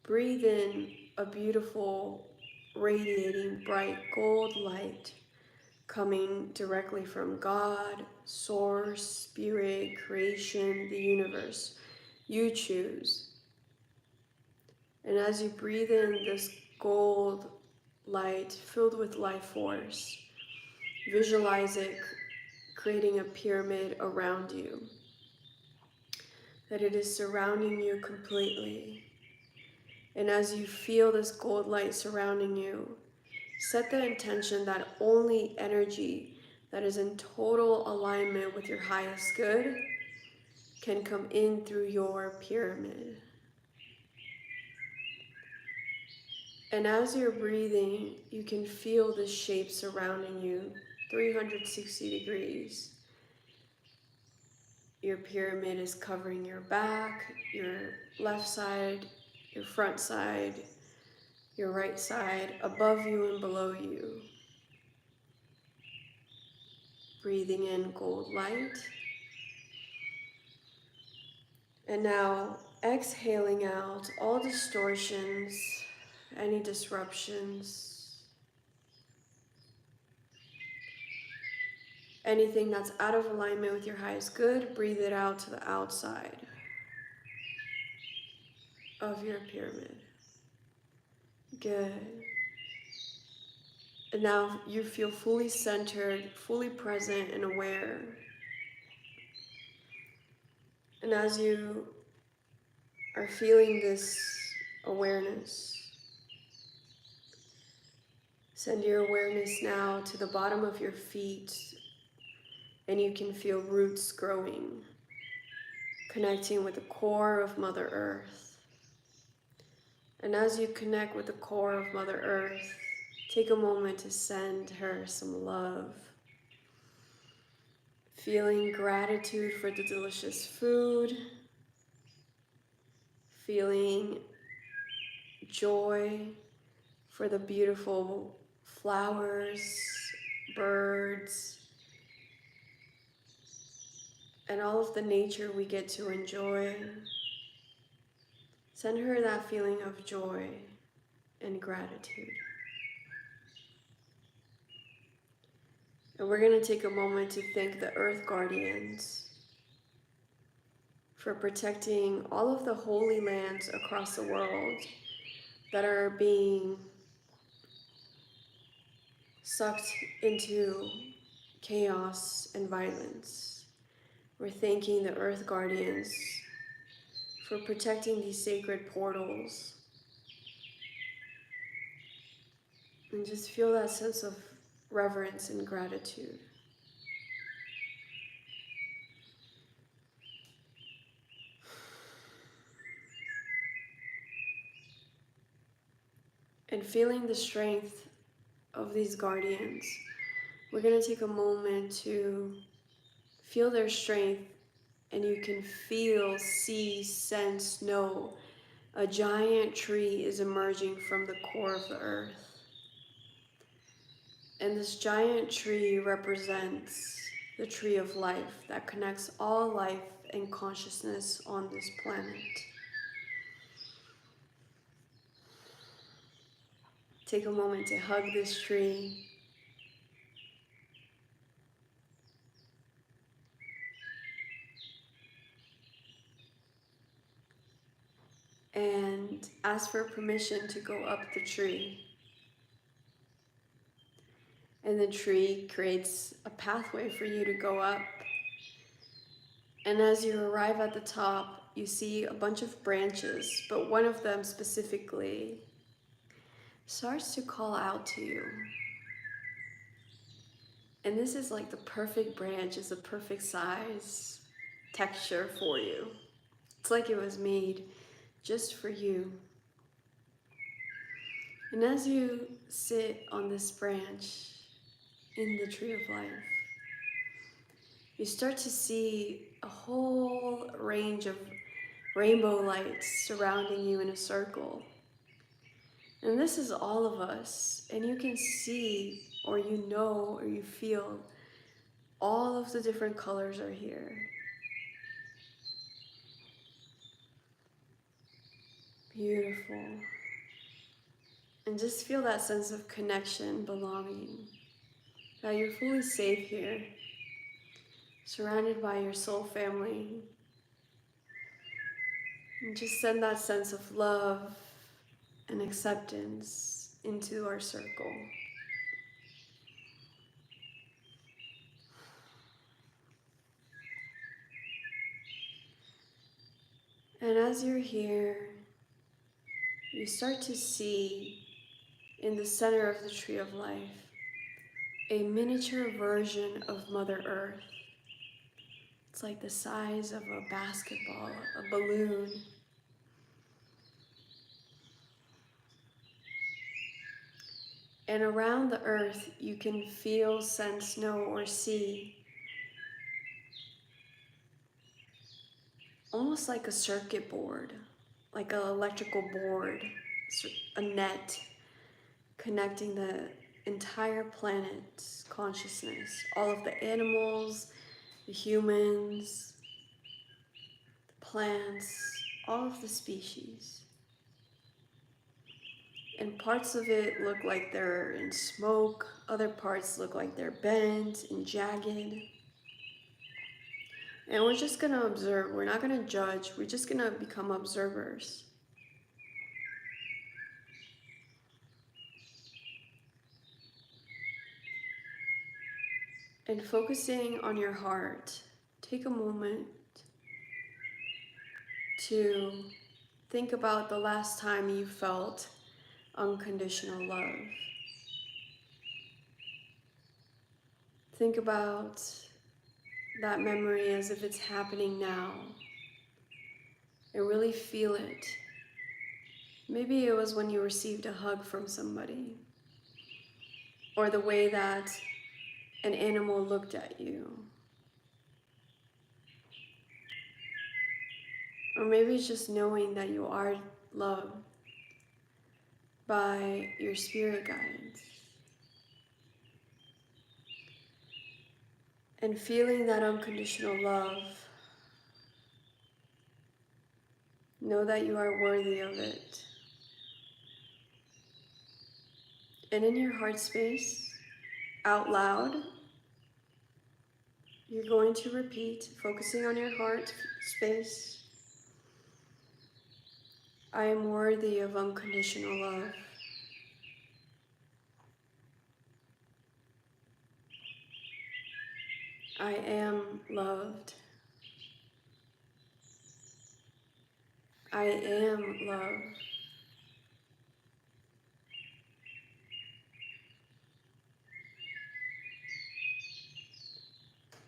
breathe in a beautiful, radiating, bright gold light coming directly from God, Source, Spirit, creation, the universe. You choose. And as you breathe in this gold light filled with life force, visualize it creating a pyramid around you, that it is surrounding you completely. And as you feel this gold light surrounding you, set the intention that only energy that is in total alignment with your highest good can come in through your pyramid. And as you're breathing, you can feel the shape surrounding you, 360 degrees. Your pyramid is covering your back, your left side, your front side, your right side, above you and below you. Breathing in gold light. And now exhaling out all distortions, any disruptions, anything that's out of alignment with your highest good, breathe it out to the outside of your pyramid. Good. And now you feel fully centered, fully present and aware. And as you are feeling this awareness, send your awareness now to the bottom of your feet, and you can feel roots growing, connecting with the core of Mother Earth. And as you connect with the core of Mother Earth, take a moment to send her some love. Feeling gratitude for the delicious food, feeling joy for the beautiful flowers, birds, and all of the nature we get to enjoy. Send her that feeling of joy and gratitude. And we're going to take a moment to thank the Earth Guardians for protecting all of the holy lands across the world that are being sucked into chaos and violence. We're thanking the Earth Guardians for protecting these sacred portals. And just feel that sense of reverence and gratitude. And feeling the strength of these guardians, we're going to take a moment to feel their strength, and you can feel, see, sense, know a giant tree is emerging from the core of the earth. And this giant tree represents the tree of life that connects all life and consciousness on this planet. Take a moment to hug this tree. And ask for permission to go up the tree. And the tree creates a pathway for you to go up. And as you arrive at the top, you see a bunch of branches, but one of them specifically starts to call out to you. And this is like the perfect branch, it's the perfect size, texture for you. It's like it was made just for you. And as you sit on this branch in the tree of life, you start to see a whole range of rainbow lights surrounding you in a circle. And this is all of us, and you can see, or you know, or you feel all of the different colors are here. Beautiful. And just feel that sense of connection, belonging, that you're fully safe here, surrounded by your soul family. And just send that sense of love and acceptance into our circle. And as you're here, you start to see in the center of the tree of life a miniature version of Mother Earth. It's like the size of a basketball, a balloon. And around the earth, you can feel, sense, know, or see almost like a circuit board, like an electrical board, a net connecting the entire planet's consciousness, all of the animals, the humans, the plants, all of the species. And parts of it look like they're in smoke, other parts look like they're bent and jagged. And we're just gonna observe, we're not gonna judge, we're just gonna become observers. And focusing on your heart, take a moment to think about the last time you felt unconditional love. Think about that memory as if it's happening now, and really feel it. Maybe it was when you received a hug from somebody, or the way that an animal looked at you. Or maybe it's just knowing that you are loved by your spirit guides. And feeling that unconditional love, know that you are worthy of it. And in your heart space, out loud, you're going to repeat, focusing on your heart space, I am worthy of unconditional love. I am loved. I am love.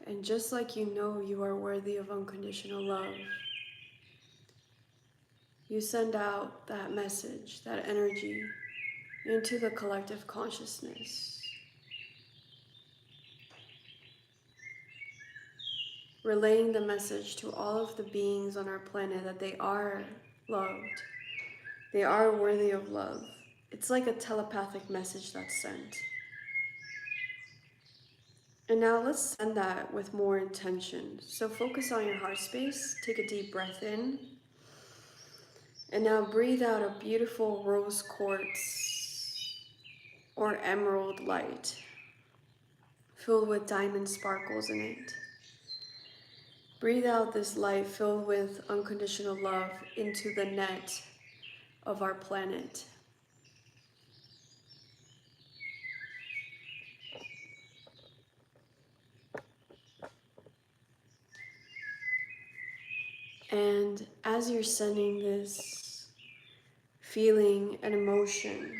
And just like you know you are worthy of unconditional love, you send out that message, that energy into the collective consciousness, relaying the message to all of the beings on our planet that they are loved. They are worthy of love. It's like a telepathic message that's sent. And now let's send that with more intention. So focus on your heart space. Take a deep breath in. And now breathe out a beautiful rose quartz or emerald light filled with diamond sparkles in it. Breathe out this light filled with unconditional love into the net of our planet. And as you're sending this feeling and emotion,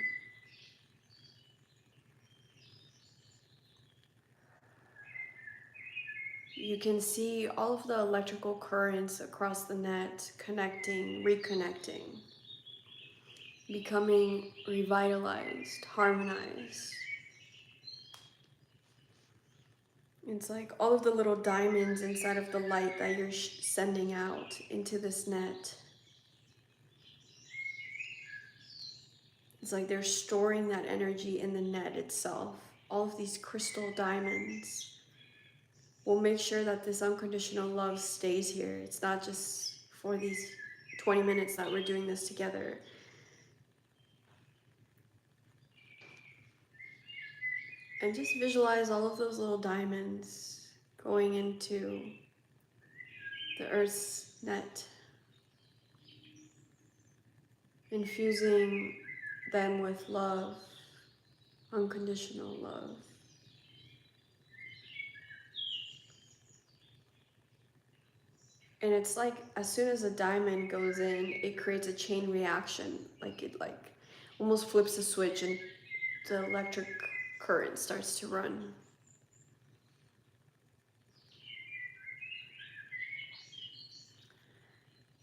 you can see all of the electrical currents across the net connecting, reconnecting, becoming revitalized, harmonized. It's like all of the little diamonds inside of the light that you're sending out into this net. It's like they're storing that energy in the net itself. All of these crystal diamonds will make sure that this unconditional love stays here. It's not just for these 20 minutes that we're doing this together. And just visualize all of those little diamonds going into the Earth's net, infusing them with love, unconditional love. And it's like as soon as a diamond goes in, it creates a chain reaction. It almost flips a switch and the electric current starts to run.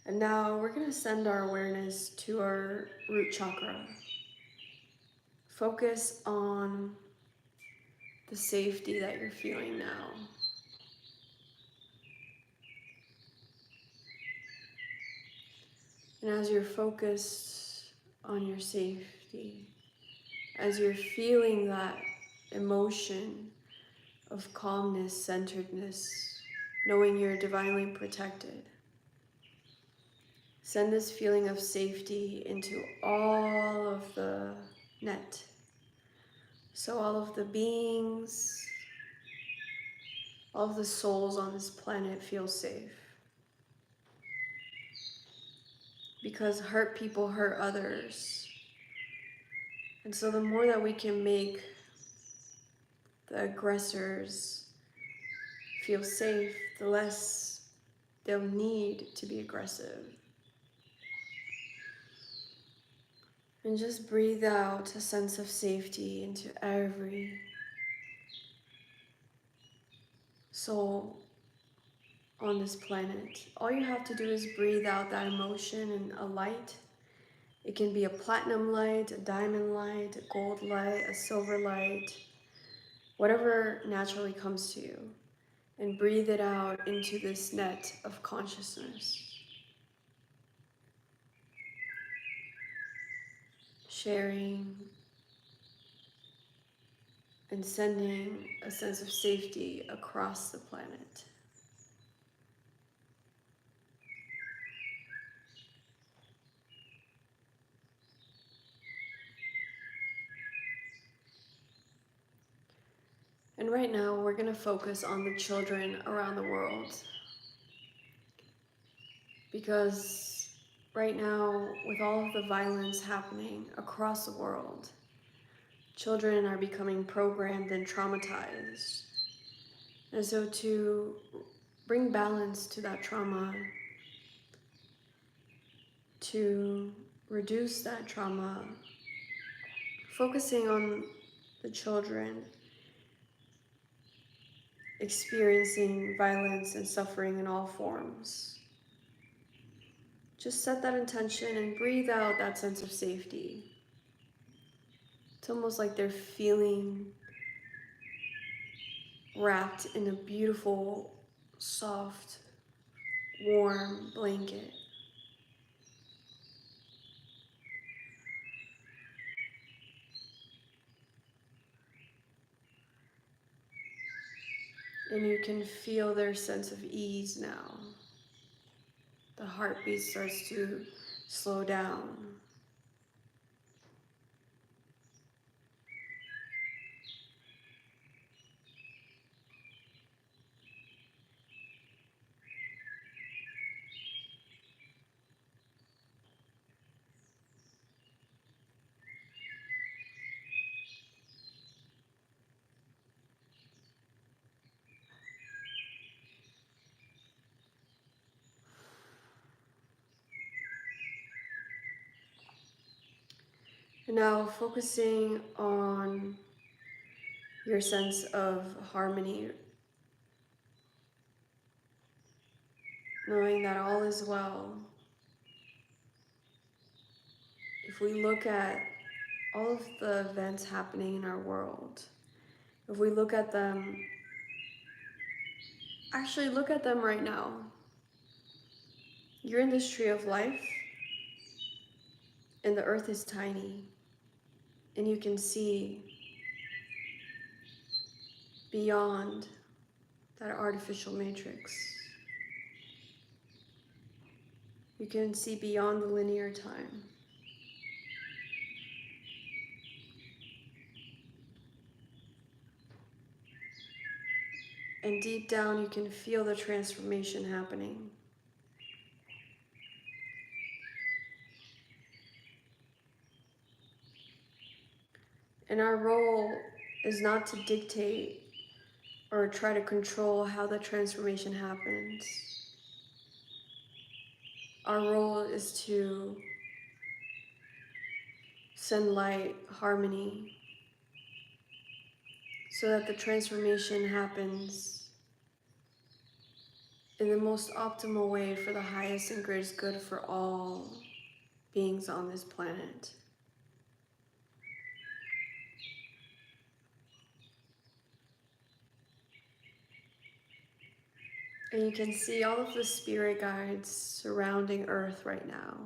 And now we're going to send our awareness to our root chakra. Focus on the safety that you're feeling now. And as you're focused on your safety, as you're feeling that emotion of calmness, centeredness, knowing you're divinely protected, send this feeling of safety into all of the net. So all of the beings, all of the souls on this planet feel safe. Because hurt people hurt others. And so the more that we can make the aggressors feel safe, the less they'll need to be aggressive. And just breathe out a sense of safety into every soul on this planet. All you have to do is breathe out that emotion and a light. It can be a platinum light, a diamond light, a gold light, a silver light, whatever naturally comes to you. And breathe it out into this net of consciousness. Sharing and sending a sense of safety across the planet. And right now, we're going to focus on the children around the world. Because right now, with all of the violence happening across the world, children are becoming programmed and traumatized. And so to bring balance to that trauma, to reduce that trauma, focusing on the children experiencing violence and suffering in all forms. Just set that intention and breathe out that sense of safety. It's almost like they're feeling wrapped in a beautiful, soft, warm blanket. And you can feel their sense of ease now. The heartbeat starts to slow down. And now focusing on your sense of harmony, knowing that all is well. If we look at all of the events happening in our world, if we look at them, actually look at them right now. You're in this tree of life, and the earth is tiny, and you can see beyond that artificial matrix. You can see beyond the linear time. And deep down, you can feel the transformation happening. And our role is not to dictate or try to control how the transformation happens. Our role is to send light, harmony, so that the transformation happens in the most optimal way for the highest and greatest good for all beings on this planet. And you can see all of the spirit guides surrounding Earth right now.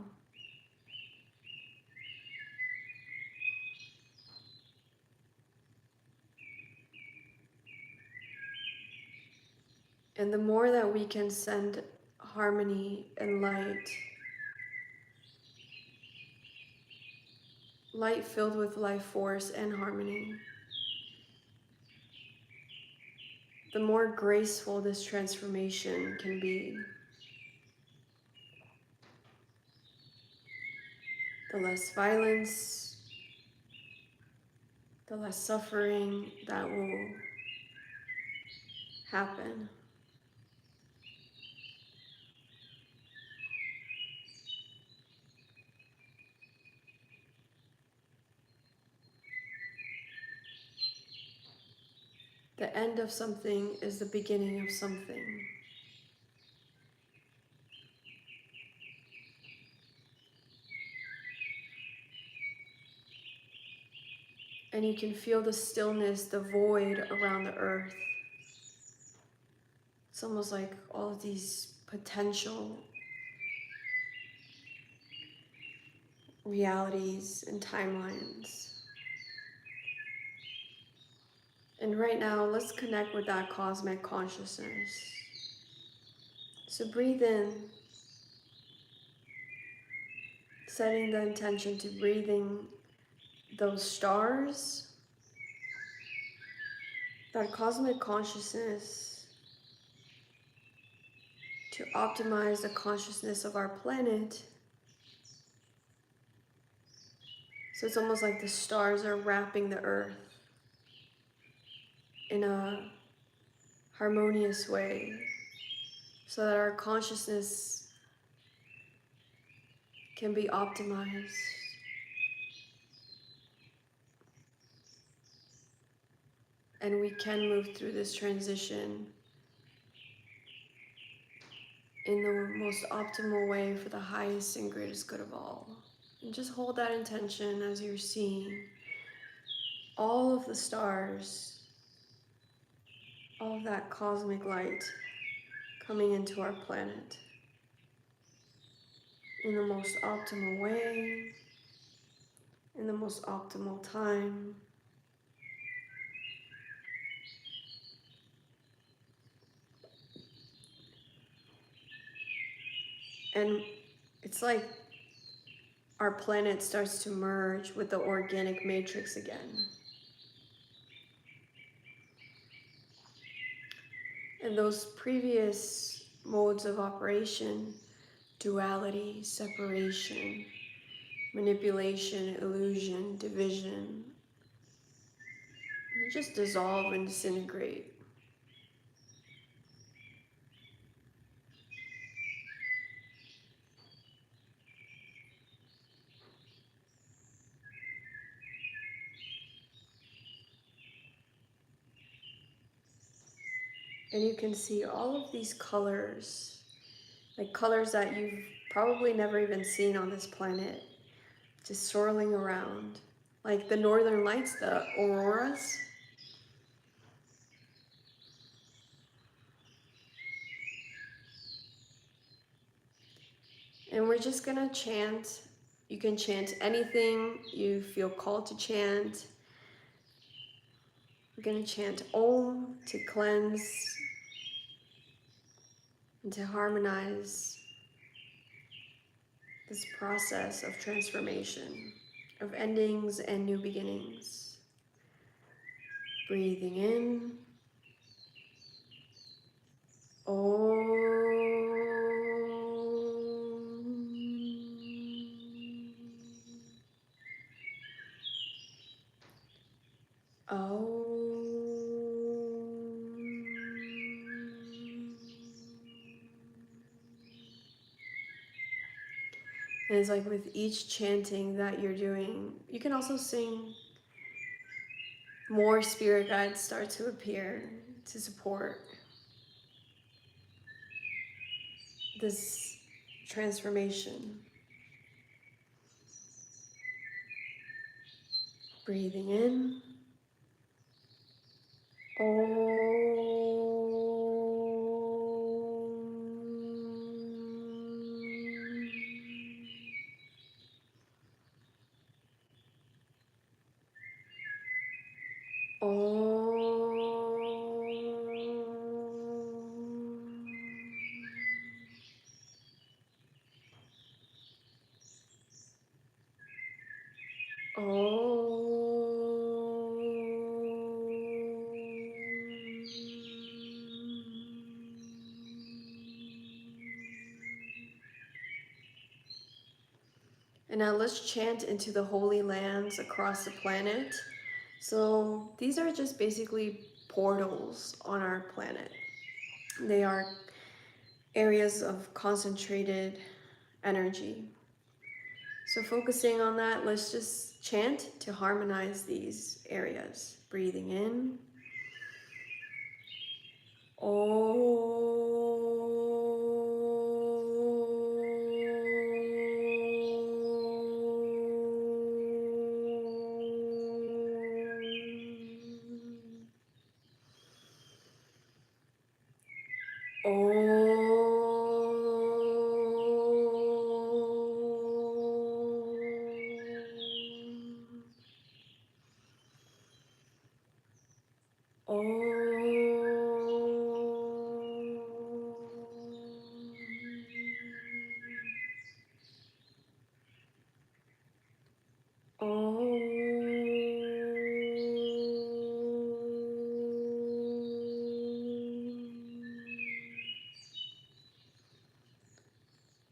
And the more that we can send harmony and light filled with life force and harmony, the more graceful this transformation can be. The less violence, the less suffering that will happen. The end of something is the beginning of something. And you can feel the stillness, the void around the earth. It's almost like all of these potential realities and timelines. And right now, let's connect with that cosmic consciousness. So breathe in, setting the intention to breathing those stars, that cosmic consciousness, to optimize the consciousness of our planet. So it's almost like the stars are wrapping the earth in a harmonious way, so that our consciousness can be optimized. And we can move through this transition in the most optimal way for the highest and greatest good of all. And just hold that intention as you're seeing all of the stars, all of that cosmic light coming into our planet in the most optimal way, in the most optimal time. And it's like our planet starts to merge with the organic matrix again. And those previous modes of operation, duality, separation, manipulation, illusion, division, they just dissolve and disintegrate. And you can see all of these colors, like colors that you've probably never even seen on this planet, just swirling around. Like the northern lights, the auroras. And we're just gonna chant. You can chant anything you feel called to chant. We're gonna chant Om to cleanse and to harmonize this process of transformation, of endings and new beginnings. Breathing in. Om. And it's like with each chanting that you're doing, you can also sing. More spirit guides start to appear to support this transformation. Breathing in. And now let's chant into the holy lands across the planet. So these are just basically portals on our planet. They are areas of concentrated energy. So focusing on that, let's just chant to harmonize these areas. Breathing in.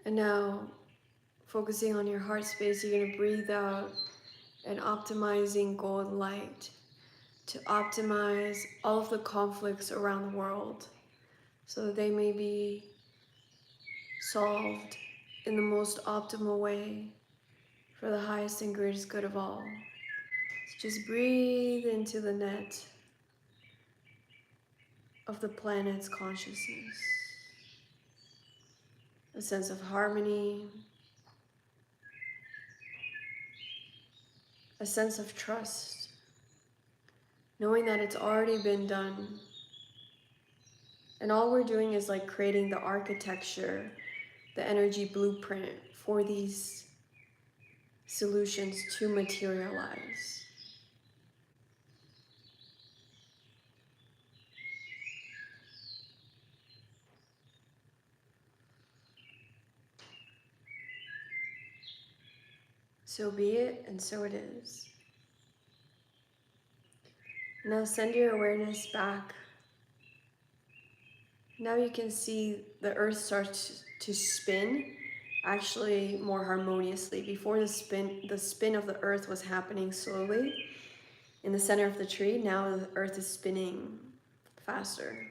And now, focusing on your heart space, you're going to breathe out an optimizing gold light to optimize all of the conflicts around the world so that they may be solved in the most optimal way for the highest and greatest good of all. So just breathe into the net of the planet's consciousness. A sense of harmony, a sense of trust, knowing that it's already been done. And all we're doing is like creating the architecture, the energy blueprint for these solutions to materialize. So be it, and so it is. Now send your awareness back. Now you can see the earth starts to spin, actually more harmoniously. Before the spin of the earth was happening slowly in the center of the tree. Now the earth is spinning faster.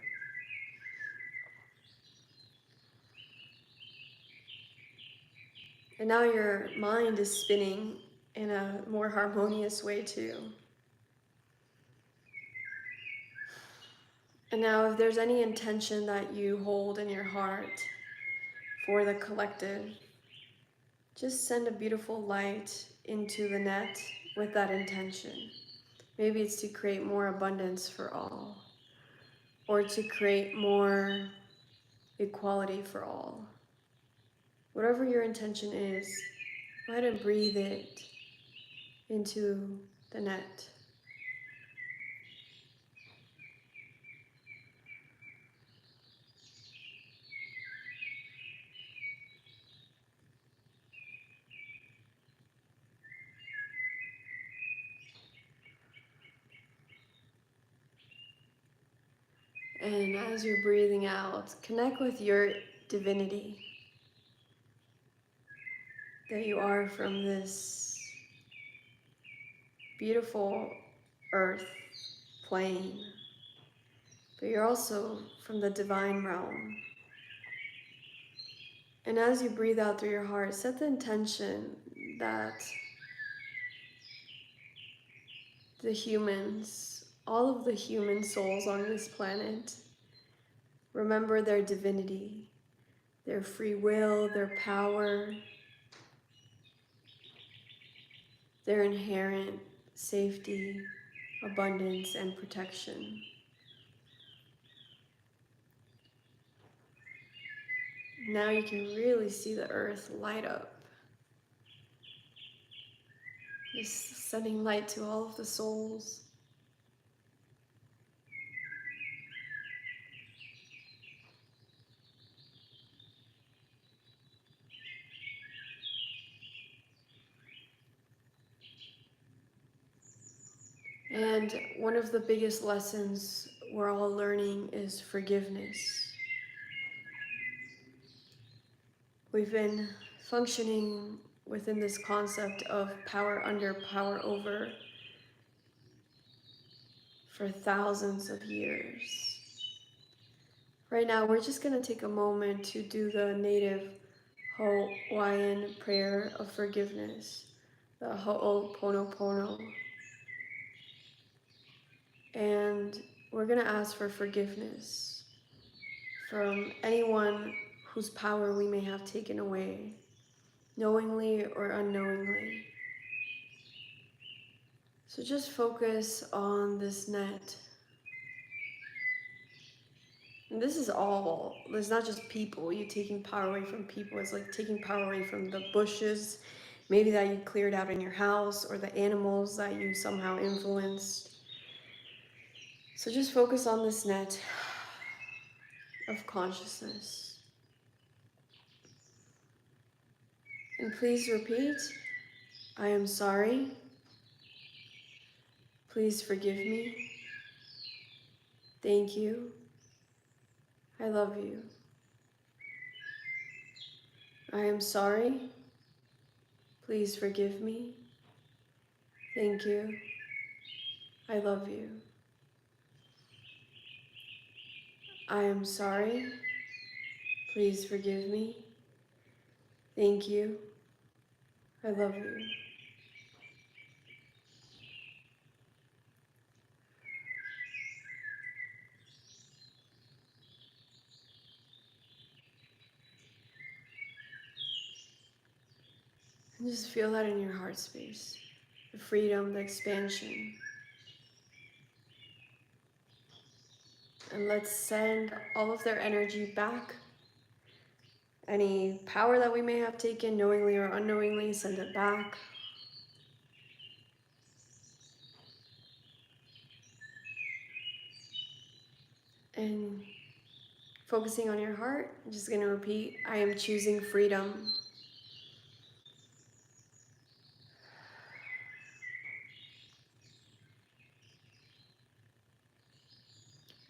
And now your mind is spinning in a more harmonious way too. And now if there's any intention that you hold in your heart for the collective, just send a beautiful light into the net with that intention. Maybe it's to create more abundance for all, or to create more equality for all. Whatever your intention is, go ahead and breathe it into the net. And as you're breathing out, connect with your divinity, that you are from this beautiful earth plane, but you're also from the divine realm. And as you breathe out through your heart, set the intention that the humans, all of the human souls on this planet, remember their divinity, their free will, their power, their inherent safety, abundance, and protection. Now you can really see the earth light up, just sending light to all of the souls. And one of the biggest lessons we're all learning is forgiveness. We've been functioning within this concept of power under, power over for thousands of years. Right now, we're just going to take a moment to do the native Hawaiian prayer of forgiveness, the Ho'oponopono. And we're going to ask for forgiveness from anyone whose power we may have taken away, knowingly or unknowingly. So just focus on this net. And this is all, it's not just people, you taking power away from people, it's like taking power away from the bushes, maybe that you cleared out in your house, or the animals that you somehow influenced. So just focus on this net of consciousness. And please repeat, I am sorry. Please forgive me. Thank you. I love you. I am sorry. Please forgive me. Thank you. I love you. I am sorry. Please forgive me. Thank you. I love you. And just feel that in your heart space. The freedom, the expansion. And let's send all of their energy back. Any power that we may have taken, knowingly or unknowingly, send it back. And focusing on your heart, I'm just going to repeat, I am choosing freedom.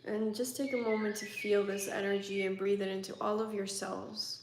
And just take a moment to feel this energy and breathe it into all of your cells.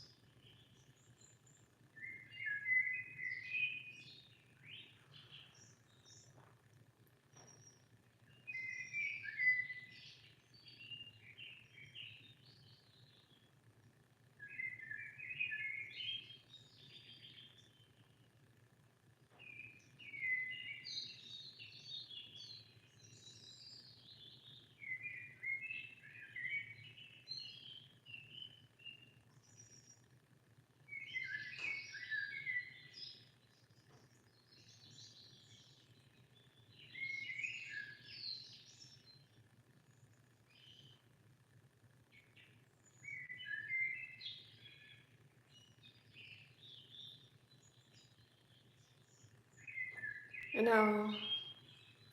And now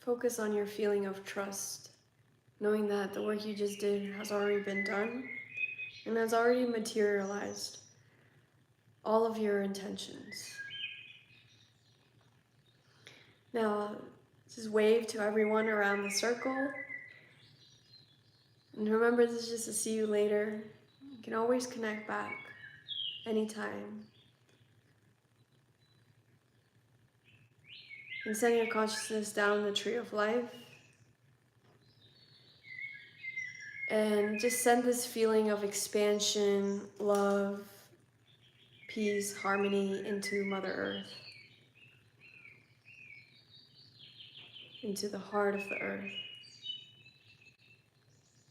focus on your feeling of trust, knowing that the work you just did has already been done and has already materialized all of your intentions. Now, just wave to everyone around the circle. And remember, this is just a see you later. You can always connect back anytime. And send your consciousness down the tree of life. And just send this feeling of expansion, love, peace, harmony into Mother Earth. Into the heart of the earth.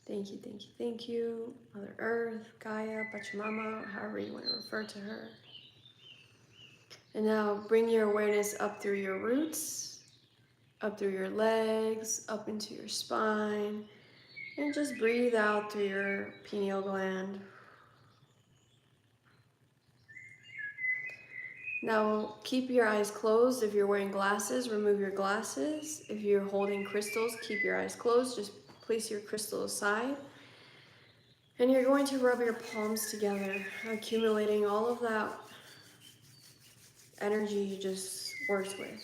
Thank you, thank you, thank you. Mother Earth, Gaia, Pachamama, however you want to refer to her. And now bring your awareness up through your roots, up through your legs, up into your spine, and just breathe out through your pineal gland. Now keep your eyes closed. If you're wearing glasses, remove your glasses. If you're holding crystals, keep your eyes closed. Just place your crystal aside. And you're going to rub your palms together, accumulating all of that energy you just worked with.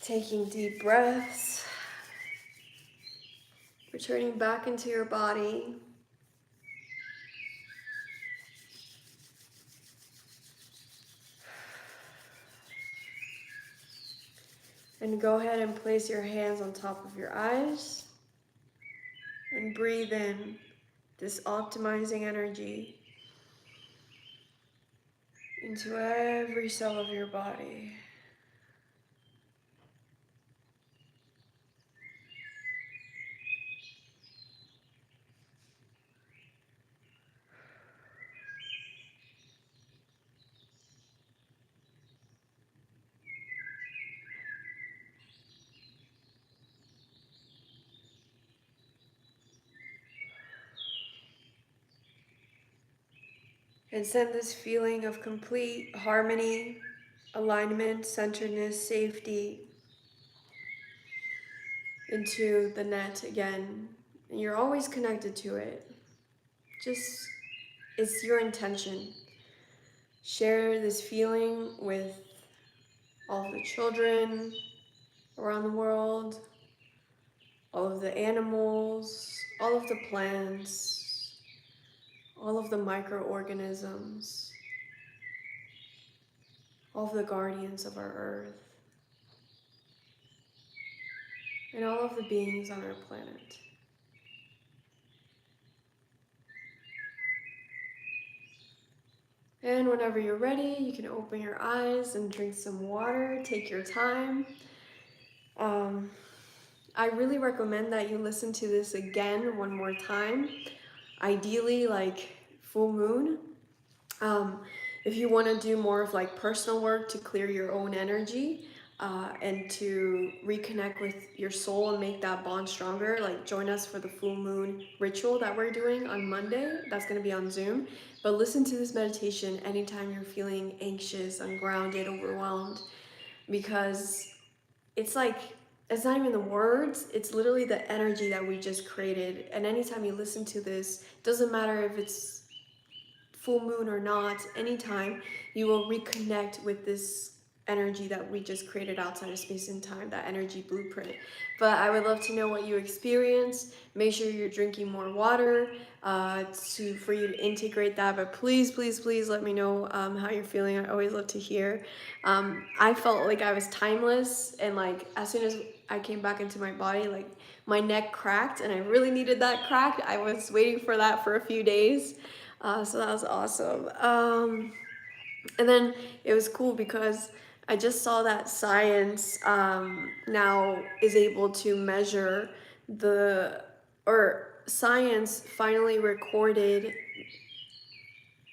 Taking deep breaths, returning back into your body. And go ahead and place your hands on top of your eyes and breathe in this optimizing energy into every cell of your body. And send this feeling of complete harmony, alignment, centeredness, safety into the net again. And you're always connected to it. Just, it's your intention. Share this feeling with all of the children around the world, all of the animals, all of the plants, all of the microorganisms, all of the guardians of our earth, and all of the beings on our planet. And whenever you're ready, you can open your eyes and drink some water. Take your time. I really recommend that you listen to this again one more time. Ideally, like full moon. If you want to do more of like personal work to clear your own energy and to reconnect with your soul and make that bond stronger, like join us for the full moon ritual that we're doing on Monday. That's going to be on Zoom. But listen to this meditation anytime you're feeling anxious, ungrounded, overwhelmed, because it's like, it's not even the words, it's literally the energy that we just created. And anytime you listen to this, doesn't matter if it's full moon or not, anytime you will reconnect with this energy that we just created outside of space and time, that energy blueprint. But I would love to know what you experienced. Make sure you're drinking more water for you to integrate that. But please, please, please let me know how you're feeling. I always love to hear. I felt like I was timeless, and like as soon as I came back into my body, like my neck cracked, and I really needed that crack. I was waiting for that for a few days. So that was awesome. And then it was cool because I just saw that science now is able to measure or science finally recorded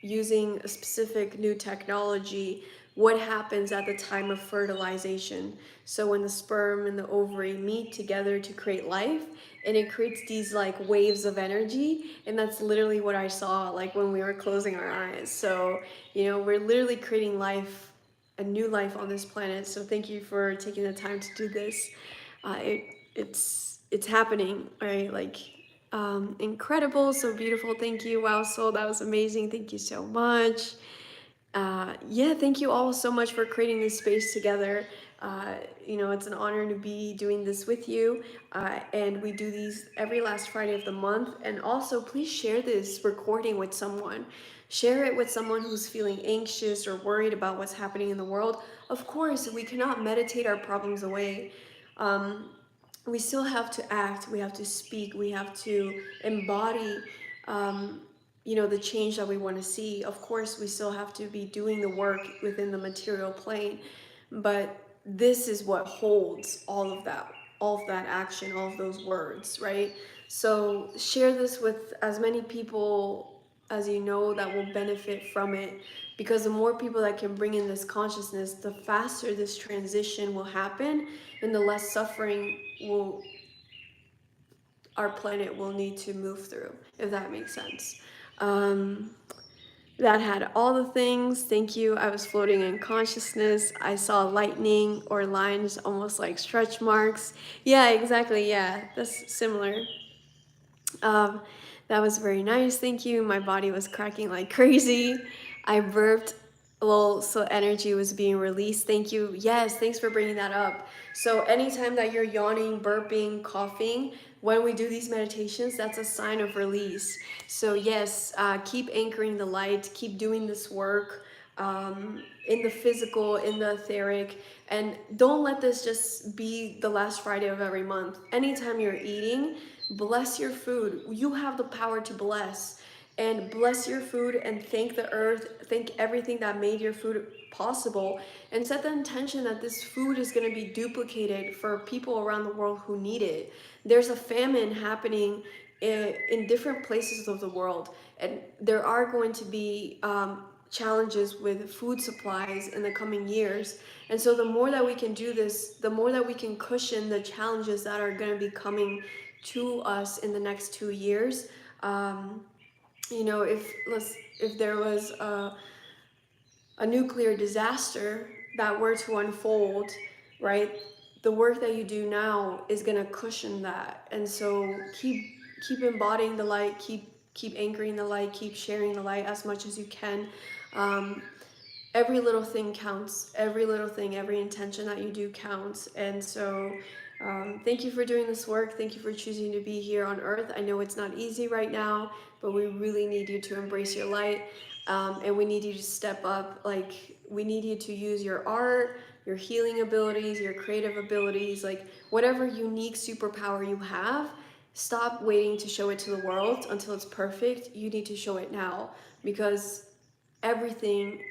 using a specific new technology what happens at the time of fertilization. So when the sperm and the ovary meet together to create life, and it creates these like waves of energy, and that's literally what I saw like when we were closing our eyes. So we're literally creating life, a new life on this planet. So thank you for taking the time to do this. It's happening, right? Like incredible, so beautiful. Thank you. Wow, Soul, that was amazing. Thank you so much. Yeah, thank you all so much for creating this space together. It's an honor to be doing this with you. And we do these every last Friday of the month. And also, please share this recording with someone. Share it with someone who's feeling anxious or worried about what's happening in the world. Of course, we cannot meditate our problems away. We still have to act, we have to speak, we have to embody the change that we want to see. Of course, we still have to be doing the work within the material plane, but this is what holds all of that action, all of those words, right? So share this with as many people as you know that will benefit from it, because the more people that can bring in this consciousness, the faster this transition will happen, and the less suffering our planet will need to move through, if that makes sense. That had all the things. Thank you. I was floating in consciousness. I saw lightning or lines almost like stretch marks. Yeah, exactly. Yeah, that's similar. That was very nice. Thank you. My body was cracking like crazy. I burped a little, so energy was being released. Thank you. Yes, thanks for bringing that up. So anytime that you're yawning, burping, coughing, when we do these meditations, that's a sign of release. So yes, keep anchoring the light, keep doing this work in the physical, in the etheric, and don't let this just be the last Friday of every month. Anytime you're eating, bless your food. You have the power to bless. And bless your food and thank the earth, thank everything that made your food possible, and set the intention that this food is going to be duplicated for people around the world who need it. There's a famine happening in different places of the world, and there are going to be challenges with food supplies in the coming years. And so the more that we can do this, the more that we can cushion the challenges that are going to be coming to us in the next 2 years. If there was a nuclear disaster that were to unfold, right, the work that you do now is going to cushion that. And so keep embodying the light, keep anchoring the light, keep sharing the light as much as you can. Every little thing counts. Every little thing, every intention that you do counts. And so thank you for doing this work. Thank you for choosing to be here on Earth. I know it's not easy right now, but we really need you to embrace your light. And we need you to step up. Like, we need you to use your art, your healing abilities, your creative abilities, like whatever unique superpower you have. Stop waiting to show it to the world until it's perfect. You need to show it now, because everything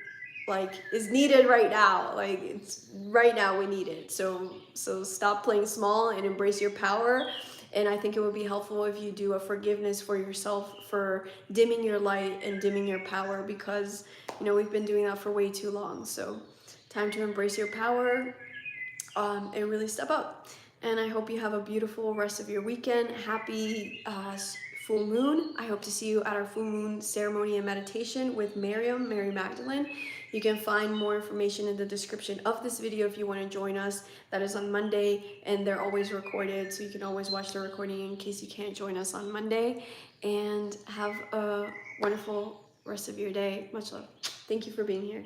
is needed right now. Like, it's right now, we need it. So stop playing small and embrace your power. And I think it would be helpful if you do a forgiveness for yourself for dimming your light and dimming your power, because we've been doing that for way too long. So time to embrace your power and really step up. And I hope you have a beautiful rest of your weekend. Happy full moon. I hope to see you at our full moon ceremony and meditation with Mary Magdalene. You can find more information in the description of this video if you want to join us. That is on Monday, and they're always recorded, so you can always watch the recording in case you can't join us on Monday. And have a wonderful rest of your day. Much love. Thank you for being here.